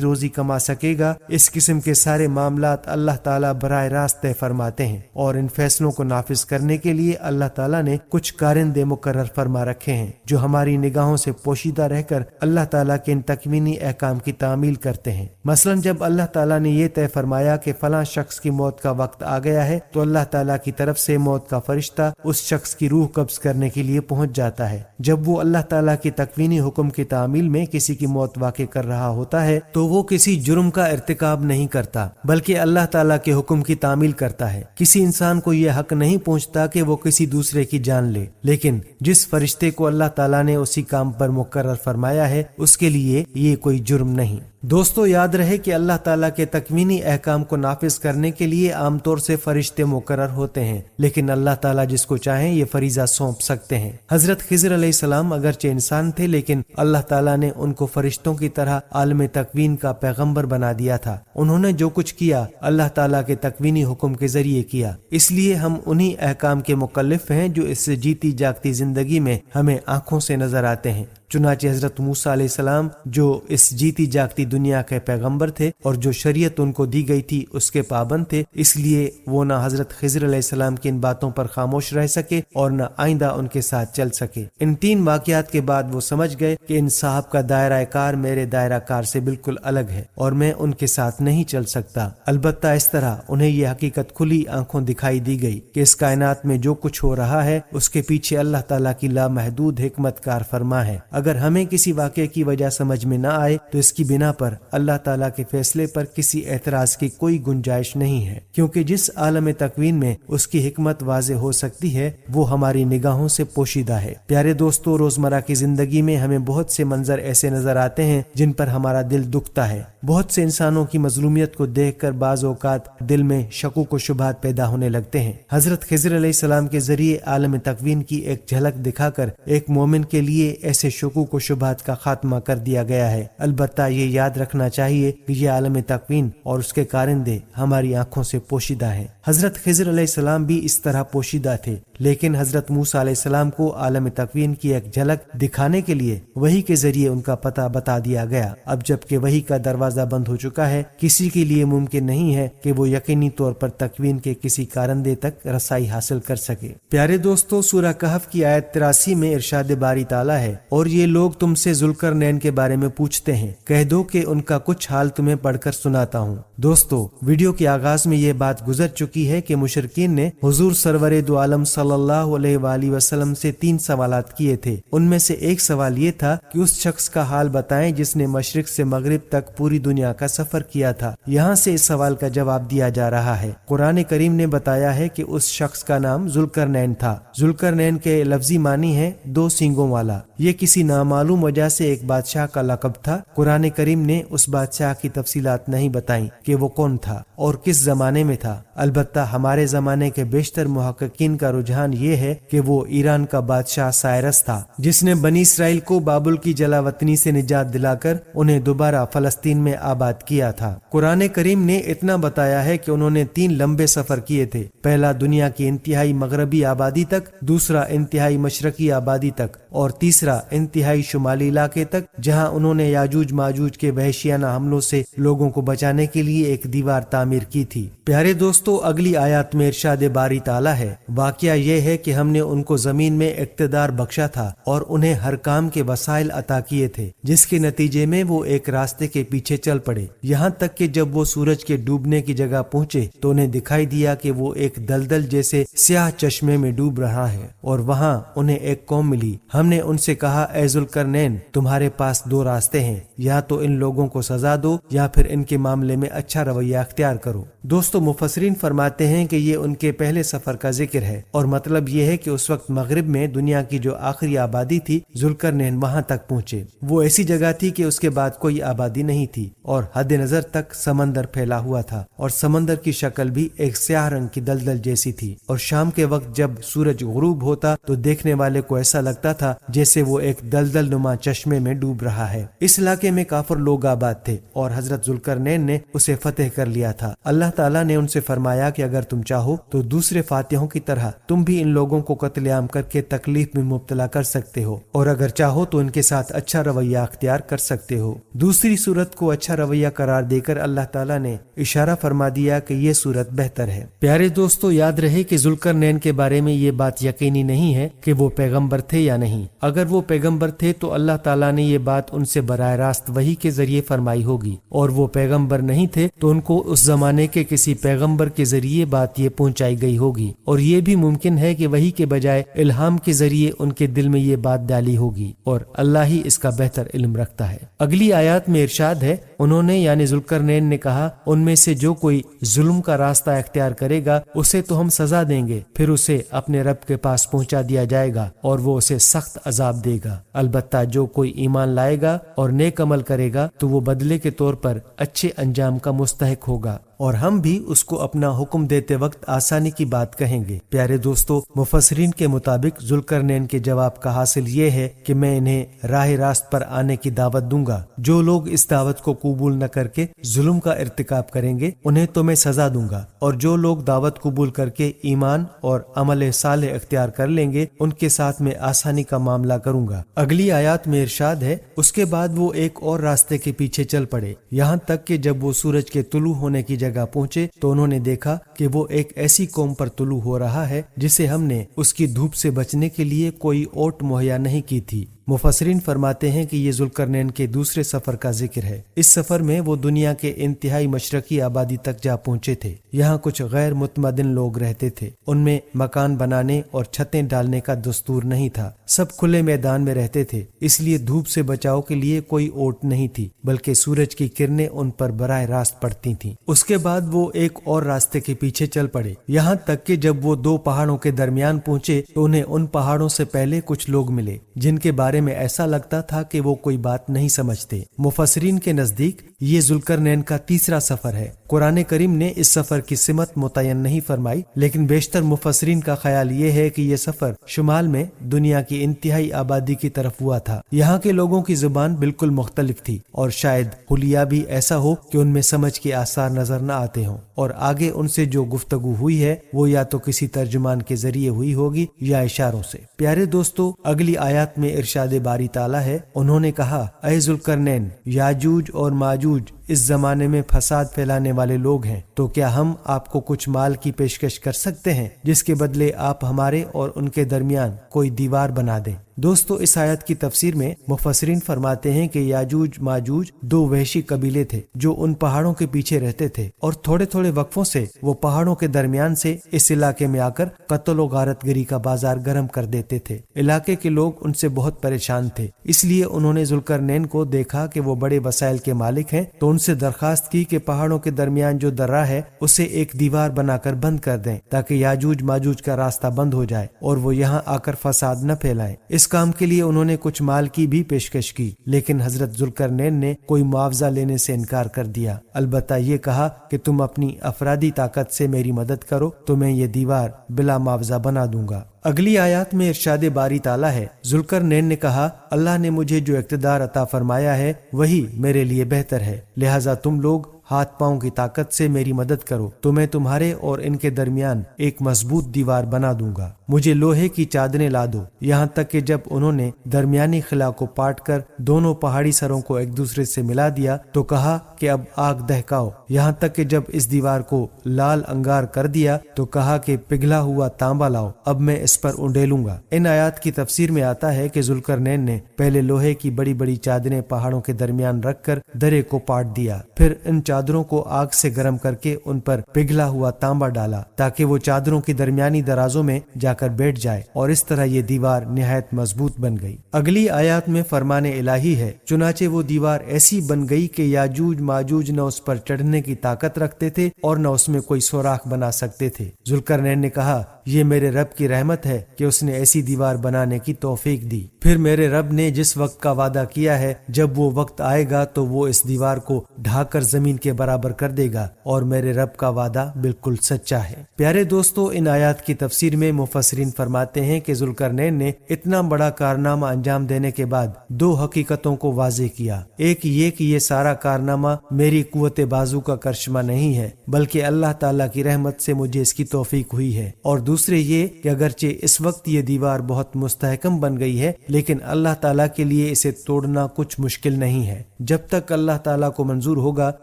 روزی کما سکے گا، اس قسم کے سارے معاملات اللہ تعالیٰ براہ راست طے فرماتے ہیں، اور ان فیصلوں کو نافذ کرنے کے لیے اللہ تعالیٰ نے کچھ کارندے مقرر فرما رکھے ہیں جو ہماری نگاہوں سے پوشیدہ رہ کر اللہ تعالیٰ کے ان تکوینی احکام کی تعمیل کرتے ہیں۔ مثلا جب اللہ تعالیٰ نے یہ طے فرمایا کہ فلاں شخص کی موت کا وقت آ گیا ہے تو اللہ تعالیٰ کی طرف سے موت کا فرشتہ اس شخص کی روح قبض کرنے کے لیے پہنچ جاتا ہے۔ جب وہ اللہ تعالیٰ کی تکوینی حکم کی تعمیل میں کسی کی موت واقع کر رہا ہوتا ہے تو وہ کسی جرم کا ارتکاب نہیں کرتا بلکہ اللہ تعالیٰ کے حکم کی تعمیل کرتا ہے۔ کسی انسان کو یہ حق نہیں پہنچتا کہ وہ کسی دوسرے کی جان لے، لیکن جس فرشتے کو اللہ تعالیٰ نے اسی کام پر مقرر فرمایا ہے اس کے لیے یہ کوئی جرم نہیں۔ دوستو یاد رہے کہ اللہ تعالیٰ کے تکوینی احکام کو نافذ کرنے کے لیے عام طور سے فرشتے مقرر ہوتے ہیں، لیکن اللہ تعالیٰ جس کو چاہیں یہ فریضہ سونپ سکتے ہیں۔ حضرت خضر علیہ السلام اگرچہ انسان تھے لیکن اللہ تعالیٰ نے ان کو فرشتوں کی طرح عالم تکوین کا پیغمبر بنا دیا تھا۔ انہوں نے جو کچھ کیا اللہ تعالیٰ کے تکوینی حکم کے ذریعے کیا، اس لیے ہم انہی احکام کے مکلف ہیں جو اس جیتی جاگتی زندگی میں ہمیں آنکھوں سے نظر آتے ہیں۔ چنانچہ حضرت موسیٰ علیہ السلام جو اس جیتی جاگتی دنیا کے پیغمبر تھے اور جو شریعت ان کو دی گئی تھی اس کے پابند تھے، اس لیے وہ نہ حضرت خضر علیہ السلام کی ان باتوں پر خاموش رہ سکے اور نہ آئندہ ان کے ساتھ چل سکے۔ ان 3 واقعات کے بعد وہ سمجھ گئے کہ ان صاحب کا دائرہ کار میرے دائرہ کار سے بالکل الگ ہے اور میں ان کے ساتھ نہیں چل سکتا۔ البتہ اس طرح انہیں یہ حقیقت کھلی آنکھوں دکھائی دی گئی کہ اس کائنات میں جو کچھ ہو رہا ہے اس کے پیچھے اللہ تعالیٰ کی لامحدود حکمت کار فرما ہے۔ اگر ہمیں کسی واقعے کی وجہ سمجھ میں نہ آئے تو اس کی بنا پر اللہ تعالیٰ کے فیصلے پر کسی اعتراض کی کوئی گنجائش نہیں ہے، کیونکہ جس عالم تکوین میں اس کی حکمت واضح ہو سکتی ہے وہ ہماری نگاہوں سے پوشیدہ ہے۔ پیارے دوستو، روزمرہ کی زندگی میں ہمیں بہت سے منظر ایسے نظر آتے ہیں جن پر ہمارا دل دکھتا ہے۔ بہت سے انسانوں کی مظلومیت کو دیکھ کر بعض اوقات دل میں شکوک و شبہات پیدا ہونے لگتے ہیں۔ حضرت خضر علیہ السلام کے ذریعے عالم تکوین کی ایک جھلک دکھا کر ایک مومن کے لیے ایسے شکوک و شبہات کا خاتمہ کر دیا گیا ہے۔ البتہ یہ یاد رکھنا چاہیے کہ یہ عالم تکوین اور اس کے کارندے ہماری آنکھوں سے پوشیدہ ہیں۔ حضرت خضر علیہ السلام بھی اس طرح پوشیدہ تھے، لیکن حضرت موسیٰ علیہ السلام کو عالم تکوین کی ایک جھلک دکھانے کے لیے وحی کے ذریعے ان کا پتہ بتا دیا گیا۔ اب جب کہ وحی کا دروازہ بند ہو چکا ہے، کسی کے لیے ممکن نہیں ہے کہ وہ یقینی طور پر تکوین کے کسی کارندے تک رسائی حاصل کر سکے۔ پیارے دوستو، سورہ کہف کی آیت 83 میں ارشاد باری تعالیٰ ہے، اور یہ لوگ تم سے ذوالقرنین کے بارے میں پوچھتے ہیں، کہہ دو کہ ان کا کچھ حال تمہیں پڑھ کر سناتا ہوں۔ دوستو، ویڈیو کے آغاز میں یہ بات گزر چکی ہے کہ مشرکین نے حضور سرور دو عالم صلی اللہ علیہ وآلہ وسلم سے 3 سوالات کیے تھے۔ ان میں سے ایک سوال یہ تھا کہ اس شخص کا حال بتائیں جس نے مشرق سے مغرب تک پوری دنیا کا سفر کیا تھا۔ یہاں سے اس سوال کا جواب دیا جا رہا ہے۔ قرآن کریم نے بتایا ہے کہ اس شخص کا نام ذوالقرنین تھا۔ ذوالقرنین کے لفظی معنی ہے 2 سینگوں والا۔ یہ کسی نامعلوم وجہ سے ایک بادشاہ کا لقب تھا۔ قرآن کریم نے اس بادشاہ کی تفصیلات نہیں بتائیں کہ وہ کون تھا اور کس زمانے میں تھا۔ البتہ ہمارے زمانے کے بیشتر محققین کا رجحان یہ ہے کہ وہ ایران کا بادشاہ سائرس تھا، جس نے بنی اسرائیل کو بابل کی جلا وطنی سے نجات دلا کر انہیں دوبارہ فلسطین میں آباد کیا تھا۔ قرآن کریم نے اتنا بتایا ہے کہ انہوں نے 3 لمبے سفر کیے تھے۔ پہلا دنیا کی انتہائی مغربی آبادی تک، دوسرا انتہائی مشرقی آبادی تک، اور تیسرا انتہائی شمالی علاقے تک، جہاں انہوں نے یاجوج ماجوج کے وحشیانہ حملوں سے لوگوں کو بچانے کے لیے ایک دیوار تعمیر کی تھی۔ پیارے دوستو، اگلی آیات میں ارشاد باری تعالیٰ ہے، واقعہ یہ ہے کہ ہم نے ان کو زمین میں اقتدار بخشا تھا اور انہیں ہر کام کے وسائل عطا کیے تھے، جس کے نتیجے میں وہ ایک راستے کے پیچھے چل پڑے، یہاں تک کہ جب وہ سورج کے ڈوبنے کی جگہ پہنچے تو انہیں دکھائی دیا کہ وہ ایک دلدل جیسے سیاہ چشمے میں ڈوب رہا ہے، اور وہاں انہیں ایک قوم ملی۔ ہم نے ان سے کہا، اے ذوالقرنین، تمہارے پاس 2 راستے ہیں، یا تو ان لوگوں کو سزا دو یا پھر ان کے معاملے میں اچھا رویہ اختیار کرو۔ دوستو، مفسرین فرماتے ہیں کہ یہ ان کے پہلے سفر کا ذکر ہے، اور مطلب یہ ہے کہ اس وقت مغرب میں دنیا کی جو آخری آبادی تھی، ذوالقرنین وہاں تک پہنچے۔ وہ ایسی جگہ تھی کہ اس کے بعد کوئی آبادی نہیں تھی، اور حد نظر تک سمندر پھیلا ہوا تھا، اور سمندر کی شکل بھی ایک سیاہ رنگ کی دلدل جیسی تھی، اور شام کے وقت جب سورج غروب ہوتا تو دیکھنے والے کو ایسا لگتا تھا جیسے وہ ایک دلدل نما چشمے میں ڈوب رہا ہے۔ اس علاقے میں کافر لوگ آباد تھے، اور حضرت ذوالقرنین نے اسے فتح کر لیا تھا۔ اللہ تعالیٰ نے ان سے فرمایا کہ اگر تم چاہو تو دوسرے فاتحوں کی طرح تم بھی ان لوگوں کو قتل عام کر کے تکلیف میں مبتلا کر سکتے ہو، اور اگر چاہو تو ان کے ساتھ اچھا رویہ اختیار کر سکتے ہو۔ دوسری صورت کو اچھا رویہ قرار دے کر اللہ تعالیٰ نے اشارہ فرما دیا کہ یہ صورت بہتر ہے۔ پیارے دوستو، یاد رہے کہ ذوالقرنین کے بارے میں یہ بات یقینی نہیں ہے کہ وہ پیغمبر تھے یا نہیں۔ اگر وہ پیغمبر تھے تو اللہ تعالیٰ نے یہ بات ان سے براہ راست وحی کے ذریعے فرمائی ہوگی، اور وہ پیغمبر نہیں تھے تو ان کو اس زمانے کے کسی پیغمبر کے ذریعے بات یہ پہنچائی گئی ہوگی، اور یہ بھی ممکن ہے کہ وحی کے بجائے الہام کے ذریعے ان کے دل میں یہ بات ڈالی ہوگی، اور اللہ ہی اس کا بہتر علم رکھتا ہے۔ اگلی آیات میں ارشاد ہے، انہوں نے یعنی ذوالقرنین نے کہا، ان میں سے جو کوئی ظلم کا راستہ اختیار کرے گا اسے تو ہم سزا دیں گے، پھر اسے اپنے رب کے پاس پہنچا دیا جائے گا اور وہ اسے سخت عذاب دے گا۔ البتہ جو کوئی ایمان لائے گا اور نیک عمل کرے گا تو وہ بدلے کے طور پر اچھے انجام کا مستحق ہوگا، اور ہم بھی اس کو اپنا حکم دیتے وقت آسانی کی بات کہیں گے۔ پیارے دوستو، مفسرین کے مطابق ذوالقرنین کے جواب کا حاصل یہ ہے کہ میں انہیں راہ راست پر آنے کی دعوت دوں گا۔ جو لوگ اس دعوت کو قبول نہ کر کے ظلم کا ارتکاب کریں گے انہیں تو میں سزا دوں گا، اور جو لوگ دعوت قبول کر کے ایمان اور عمل صالح اختیار کر لیں گے ان کے ساتھ میں آسانی کا معاملہ کروں گا۔ اگلی آیات میں ارشاد ہے، اس کے بعد وہ ایک اور راستے کے پیچھے چل پڑے، یہاں تک کہ جب وہ سورج کے طلوع ہونے کی جگہ پہنچے تو انہوں نے دیکھا کہ وہ ایک ایسی قوم پر طلوع ہو رہا ہے جسے ہم نے اس کی دھوپ سے بچنے کے لیے کوئی اوٹ مہیا نہیں کی تھی۔ مفسرین فرماتے ہیں کہ یہ ذوالقرنین کے دوسرے سفر کا ذکر ہے۔ اس سفر میں وہ دنیا کے انتہائی مشرقی آبادی تک جا پہنچے تھے۔ یہاں کچھ غیر متمدن لوگ رہتے تھے، ان میں مکان بنانے اور چھتیں ڈالنے کا دستور نہیں تھا، سب کھلے میدان میں رہتے تھے، اس لیے دھوپ سے بچاؤ کے لیے کوئی اوٹ نہیں تھی، بلکہ سورج کی کرنیں ان پر براہ راست پڑتی تھیں۔ اس کے بعد وہ ایک اور راستے کے پیچھے چل پڑے، یہاں تک کہ جب وہ دو پہاڑوں کے درمیان پہنچے تو انہیں ان پہاڑوں سے پہلے کچھ لوگ ملے جن کے بارے میں ایسا لگتا تھا کہ وہ کوئی بات نہیں سمجھتے۔ مفسرین کے نزدیک یہ ذوالقرنین کا تیسرا سفر ہے۔ قرآن کریم نے اس سفر کی سمت متعین نہیں فرمائی، لیکن بیشتر مفسرین کا خیال یہ ہے کہ یہ سفر شمال میں دنیا کی انتہائی آبادی کی طرف ہوا تھا۔ یہاں کے لوگوں کی زبان بالکل مختلف تھی، اور شاید حلیہ بھی ایسا ہو کہ ان میں سمجھ کے آثار نظر نہ آتے ہوں، اور آگے ان سے جو گفتگو ہوئی ہے وہ یا تو کسی ترجمان کے ذریعے ہوئی ہوگی یا اشاروں سے۔ پیارے دوستو، اگلی آیات میں ارشاد باری تعالیٰ ہے، انہوں نے کہا، اے ذوالقرنین، یاجوج اور ماجوج اس زمانے میں فساد پھیلانے والے لوگ ہیں، تو کیا ہم آپ کو کچھ مال کی پیشکش کر سکتے ہیں جس کے بدلے آپ ہمارے اور ان کے درمیان کوئی دیوار بنا دیں؟ دوستو، اس آیت کی تفسیر میں مفسرین فرماتے ہیں کہ یاجوج ماجوج دو وحشی قبیلے تھے جو ان پہاڑوں کے پیچھے رہتے تھے، اور تھوڑے تھوڑے وقفوں سے وہ پہاڑوں کے درمیان سے اس علاقے میں آ کر قتل و غارت گری کا بازار گرم کر دیتے تھے۔ علاقے کے لوگ ان سے بہت پریشان تھے، اس لیے انہوں نے ذوالقرنین کو دیکھا کہ وہ بڑے وسائل کے مالک ہیں تو ان سے درخواست کی کہ پہاڑوں کے درمیان جو درہ ہے اسے ایک دیوار بنا کر بند کر دیں تاکہ یاجوج ماجوج کا راستہ بند ہو جائے اور وہ یہاں آ کر فساد نہ پھیلائیں۔ اس کام کے لیے انہوں نے کچھ مال کی بھی پیشکش کی، لیکن حضرت ذوالقرنین نے کوئی معاوضہ لینے سے انکار کر دیا، البتہ یہ کہا کہ تم اپنی افرادی طاقت سے میری مدد کرو تو میں یہ دیوار بلا معاوضہ بنا دوں گا۔ اگلی آیات میں ارشاد باری تعالیٰ ہے، ذوالقرنین نے کہا، اللہ نے مجھے جو اقتدار عطا فرمایا ہے وہی میرے لیے بہتر ہے، لہٰذا تم لوگ ہاتھ پاؤں کی طاقت سے میری مدد کرو تو میں تمہارے اور ان کے درمیان ایک مضبوط دیوار بنا دوں گا۔ مجھے لوہے کی چادریں لا دو۔ یہاں تک کہ جب انہوں نے درمیانی خلا کو پاٹ کر دونوں پہاڑی سروں کو ایک دوسرے سے ملا دیا تو کہا کہ اب آگ دہکاؤ۔ یہاں تک کہ جب اس دیوار کو لال انگار کر دیا تو کہا کہ پگھلا ہوا تانبا لاؤ، اب میں اس پر انڈیلوں گا۔ ان آیات کی تفسیر میں آتا ہے کہ ذوالقرنین نے پہلے لوہے کی بڑی بڑی چادریں پہاڑوں کے درمیان رکھ کر درے کو پاٹ دیا، پھر ان چادروں کو آگ سے گرم کر کے ان پر پگھلا ہوا تانبا ڈالا تاکہ وہ چادروں کی درمیانی درازوں میں جا کر بیٹھ جائے، اور اس طرح یہ دیوار نہایت مضبوط بن گئی۔ اگلی آیات میں فرمان الہی ہے، چنانچہ وہ دیوار ایسی بن گئی کہ یاجوج ماجوج نہ اس پر چڑھنے کی طاقت رکھتے تھے اور نہ اس میں کوئی سوراخ بنا سکتے تھے۔ ذوالقرنین نے کہا، یہ میرے رب کی رحمت ہے کہ اس نے ایسی دیوار بنانے کی توفیق دی۔ پھر میرے رب نے جس وقت کا وعدہ کیا ہے جب وہ وقت آئے گا تو وہ اس دیوار کو ڈھا کر زمین کے برابر کر دے گا، اور میرے رب کا وعدہ بالکل سچا ہے۔ پیارے دوستو، ان آیات کی تفسیر میں مفسرین فرماتے ہیں کہ ذوالقرنین نے اتنا بڑا کارنامہ انجام دینے کے بعد دو حقیقتوں کو واضح کیا۔ ایک یہ کہ یہ سارا کارنامہ میری قوت بازو کا کرشمہ نہیں ہے، بلکہ اللہ تعالیٰ کی رحمت سے مجھے اس کی توفیق ہوئی ہے، اور دوسرے یہ کہ اگرچہ اس وقت یہ دیوار بہت مستحکم بن گئی ہے لیکن اللہ تعالیٰ کے لیے اسے توڑنا کچھ مشکل نہیں ہے۔ جب تک اللہ تعالیٰ کو منظور ہوگا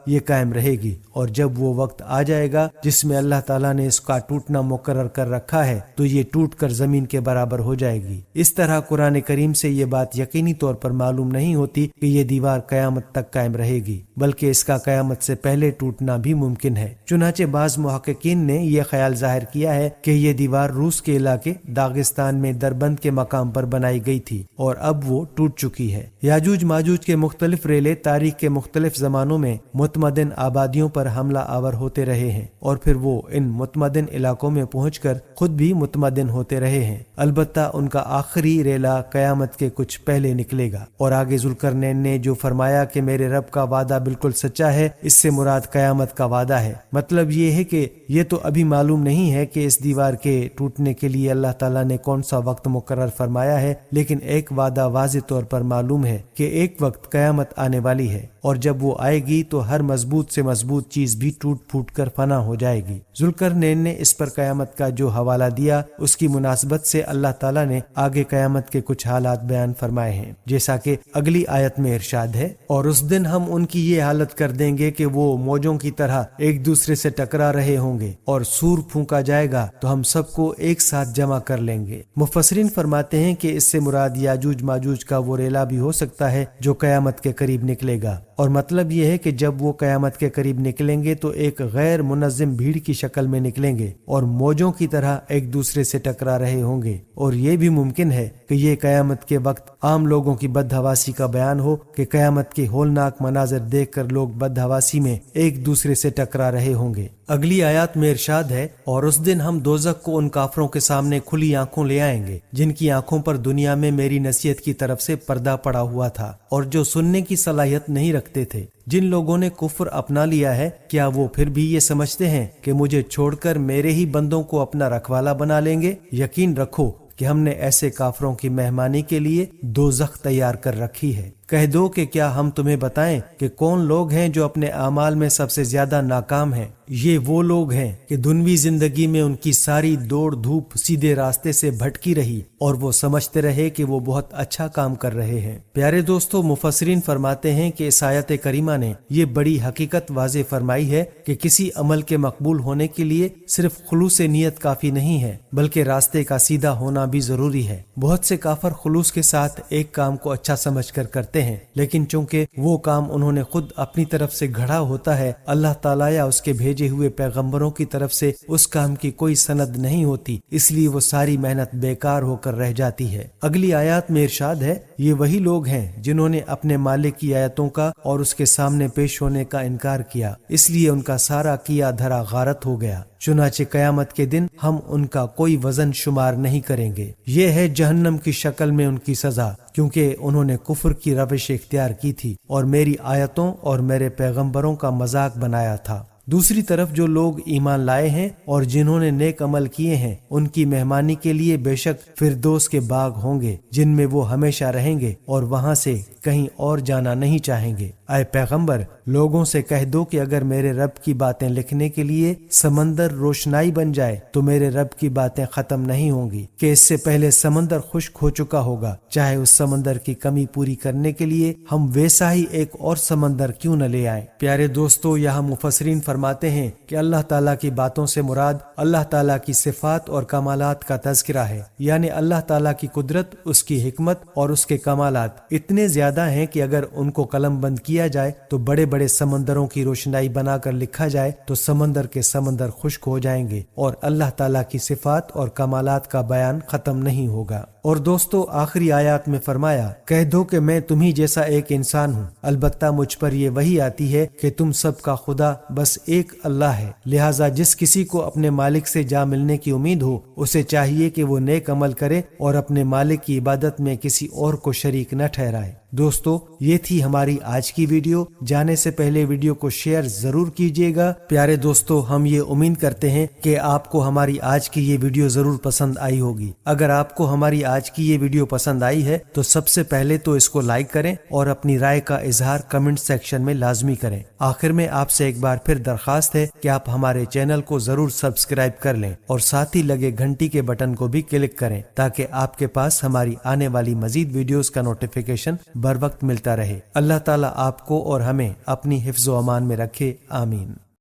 یہ قائم رہے گی، اور جب وہ وقت آ جائے گا جس میں اللہ تعالیٰ نے اس کا ٹوٹنا مقرر کر رکھا ہے تو یہ ٹوٹ کر زمین کے برابر ہو جائے گی۔ اس طرح قرآن کریم سے یہ بات یقینی طور پر معلوم نہیں ہوتی کہ یہ دیوار قیامت تک قائم رہے گی، بلکہ اس کا قیامت سے پہلے ٹوٹنا بھی ممکن ہے۔ چنانچہ بعض محققین نے یہ خیال ظاہر کیا ہے کہ یہ دیوار روس کے علاقے داغستان میں دربند کے مقام پر بنائی گئی تھی اور اب وہ ٹوٹ چکی ہے۔ یاجوج ماجوج کے مختلف ریلے تاریخ کے مختلف زمانوں میں متمدن آبادیوں پر حملہ آور ہوتے رہے ہیں، اور پھر وہ ان متمدن علاقوں میں پہنچ کر خود بھی متمدن ہوتے رہے ہیں۔ البتہ ان کا آخری ریلا قیامت کے کچھ پہلے نکلے گا۔ اور آگے ذوالقرنین نے جو فرمایا کہ میرے رب کا وعدہ بالکل سچا ہے، اس سے مراد قیامت کا وعدہ ہے۔ مطلب یہ ہے کہ یہ تو ابھی معلوم نہیں ہے کہ اس دیوار کے ٹوٹنے کے لیے اللہ تعالیٰ نے کون سا وقت مقرر فرمایا ہے، لیکن ایک وعدہ واضح طور پر معلوم ہے کہ ایک وقت قیامت آنے والی ہے، اور جب وہ آئے گی تو ہر مضبوط سے مضبوط چیز بھی ٹوٹ پھوٹ کر فنا ہو جائے گی۔ ذوالقرنین نے اس پر قیامت کا جو حوالہ دیا اس کی مناسبت سے اللہ تعالیٰ نے آگے قیامت کے کچھ حالات بیان فرمائے ہیں، جیسا کہ اگلی آیت میں ارشاد ہے، اور اس دن ہم ان کی یہ حالت کر دیں گے کہ وہ موجوں کی طرح ایک دوسرے سے ٹکرا رہے ہوں گے، اور سور پھونکا جائے گا تو ہم سب کو ایک ساتھ جمع کر لیں گے۔ مفسرین فرماتے ہیں کہ اس سے مراد یاجوج ماجوج کا وہ ریلا بھی ہو سکتا ہے جو قیامت کے قریب نکلے گا، اور مطلب یہ ہے کہ جب وہ قیامت کے قریب نکلیں گے تو ایک غیر منظم بھیڑ کی شکل میں نکلیں گے اور موجوں کی طرح ایک دوسرے سے ٹکرا رہے ہوں گے، اور یہ بھی ممکن ہے کہ یہ قیامت کے وقت عام لوگوں کی بدحواسی کا بیان ہو کہ قیامت کے ہولناک مناظر دیکھ کر لوگ بدحواسی میں ایک دوسرے سے ٹکرا رہے ہوں گے۔ اگلی آیات میں ارشاد ہے، اور اس دن ہم دوزخ کو ان کافروں کے سامنے کھلی آنکھوں لے آئیں گے جن کی آنکھوں پر دنیا میں میری نصیحت کی طرف سے پردہ پڑا ہوا تھا اور جو سننے کی صلاحیت نہیں رکھتے تھے۔ جن لوگوں نے کفر اپنا لیا ہے، کیا وہ پھر بھی یہ سمجھتے ہیں کہ مجھے چھوڑ کر میرے ہی بندوں کو اپنا رکھوالا بنا لیں گے؟ یقین رکھو کہ ہم نے ایسے کافروں کی مہمانی کے لیے دوزخ تیار کر رکھی ہے۔ کہہ دو کہ کیا ہم تمہیں بتائیں کہ کون لوگ ہیں جو اپنے اعمال میں سب سے زیادہ ناکام ہیں؟ یہ وہ لوگ ہیں کہ دنوی زندگی میں ان کی ساری دوڑ دھوپ سیدھے راستے سے بھٹکی رہی اور وہ سمجھتے رہے کہ وہ بہت اچھا کام کر رہے ہیں۔ پیارے دوستو، مفسرین فرماتے ہیں کہ اس آیت کریمہ نے یہ بڑی حقیقت واضح فرمائی ہے کہ کسی عمل کے مقبول ہونے کے لیے صرف خلوص نیت کافی نہیں ہے، بلکہ راستے کا سیدھا ہونا بھی ضروری ہے۔ بہت سے کافر خلوص کے ساتھ ایک کام کو اچھا سمجھ کر کرتے ہیں، لیکن چونکہ وہ کام انہوں نے خود اپنی طرف سے گھڑا ہوتا ہے، اللہ تعالیٰ یا اس کے بھیجے ہوئے پیغمبروں کی طرف سے اس کام کی کوئی سند نہیں ہوتی، اس لیے وہ ساری محنت بیکار ہو کر رہ جاتی ہے۔ اگلی آیات میں ارشاد ہے، یہ وہی لوگ ہیں جنہوں نے اپنے مالک کی آیتوں کا اور اس کے سامنے پیش ہونے کا انکار کیا، اس لیے ان کا سارا کیا دھرا غارت ہو گیا۔ چنانچہ قیامت کے دن ہم ان کا کوئی وزن شمار نہیں کریں گے۔ یہ ہے جہنم کی شکل میں ان کی سزا، کیونکہ انہوں نے کفر کی روش اختیار کی تھی اور میری آیتوں اور میرے پیغمبروں کا مذاق بنایا تھا۔ دوسری طرف جو لوگ ایمان لائے ہیں اور جنہوں نے نیک عمل کیے ہیں، ان کی مہمانی کے لیے بے شک فردوس کے باغ ہوں گے جن میں وہ ہمیشہ رہیں گے اور وہاں سے کہیں اور جانا نہیں چاہیں گے۔ اے پیغمبر، لوگوں سے کہہ دو کہ اگر میرے رب کی باتیں لکھنے کے لیے سمندر روشنائی بن جائے تو میرے رب کی باتیں ختم نہیں ہوں گی، کہ اس سے پہلے سمندر خشک ہو چکا ہوگا، چاہے اس سمندر کی کمی پوری کرنے کے لیے ہم ویسا ہی ایک اور سمندر کیوں نہ لے آئیں۔ پیارے دوستو، یہاں مفسرین فرماتے ہیں کہ اللہ تعالیٰ کی باتوں سے مراد اللہ تعالیٰ کی صفات اور کمالات کا تذکرہ ہے، یعنی اللہ تعالیٰ کی قدرت، اس کی حکمت اور اس کے کمالات اتنے زیادہ ہیں کہ اگر ان کو قلم بند کیا جائے تو بڑے بڑے سمندروں کی روشنائی بنا کر لکھا جائے تو سمندر کے سمندر خشک ہو جائیں گے اور اللہ تعالیٰ کی صفات اور کمالات کا بیان ختم نہیں ہوگا۔ اور دوستو آخری آیات میں فرمایا کہہ دو کہ میں تمہیں جیسا ایک انسان ہوں، البتہ مجھ پر یہ وحی آتی ہے کہ تم سب کا خدا بس ایک اللہ ہے، لہٰذا جس کسی کو اپنے مالک سے جا ملنے کی امید ہو اسے چاہیے کہ وہ نیک عمل کرے اور اپنے مالک کی عبادت میں کسی اور کو شریک نہ ٹھہرائے۔ دوستو یہ تھی ہماری آج کی ویڈیو۔ جانے سے پہلے ویڈیو کو شیئر ضرور کیجیے گا۔ پیارے دوستو ہم یہ امید کرتے ہیں کہ آپ کو ہماری آج کی یہ ویڈیو ضرور پسند آئی ہوگی۔ اگر آپ کو ہماری آج کی یہ ویڈیو پسند آئی ہے تو سب سے پہلے تو اس کو لائک کریں اور اپنی رائے کا اظہار کمنٹ سیکشن میں لازمی کریں۔ آخر میں آپ سے ایک بار پھر درخواست ہے کہ آپ ہمارے چینل کو ضرور سبسکرائب کر لیں اور ساتھ ہی لگے گھنٹی کے بٹن کو بھی کلک کریں تاکہ آپ کے پاس ہماری آنے والی مزید ویڈیوز کا نوٹیفیکیشن بر وقت ملتا رہے۔ اللہ تعالیٰ آپ کو اور ہمیں اپنی حفظ و امان میں رکھے، آمین۔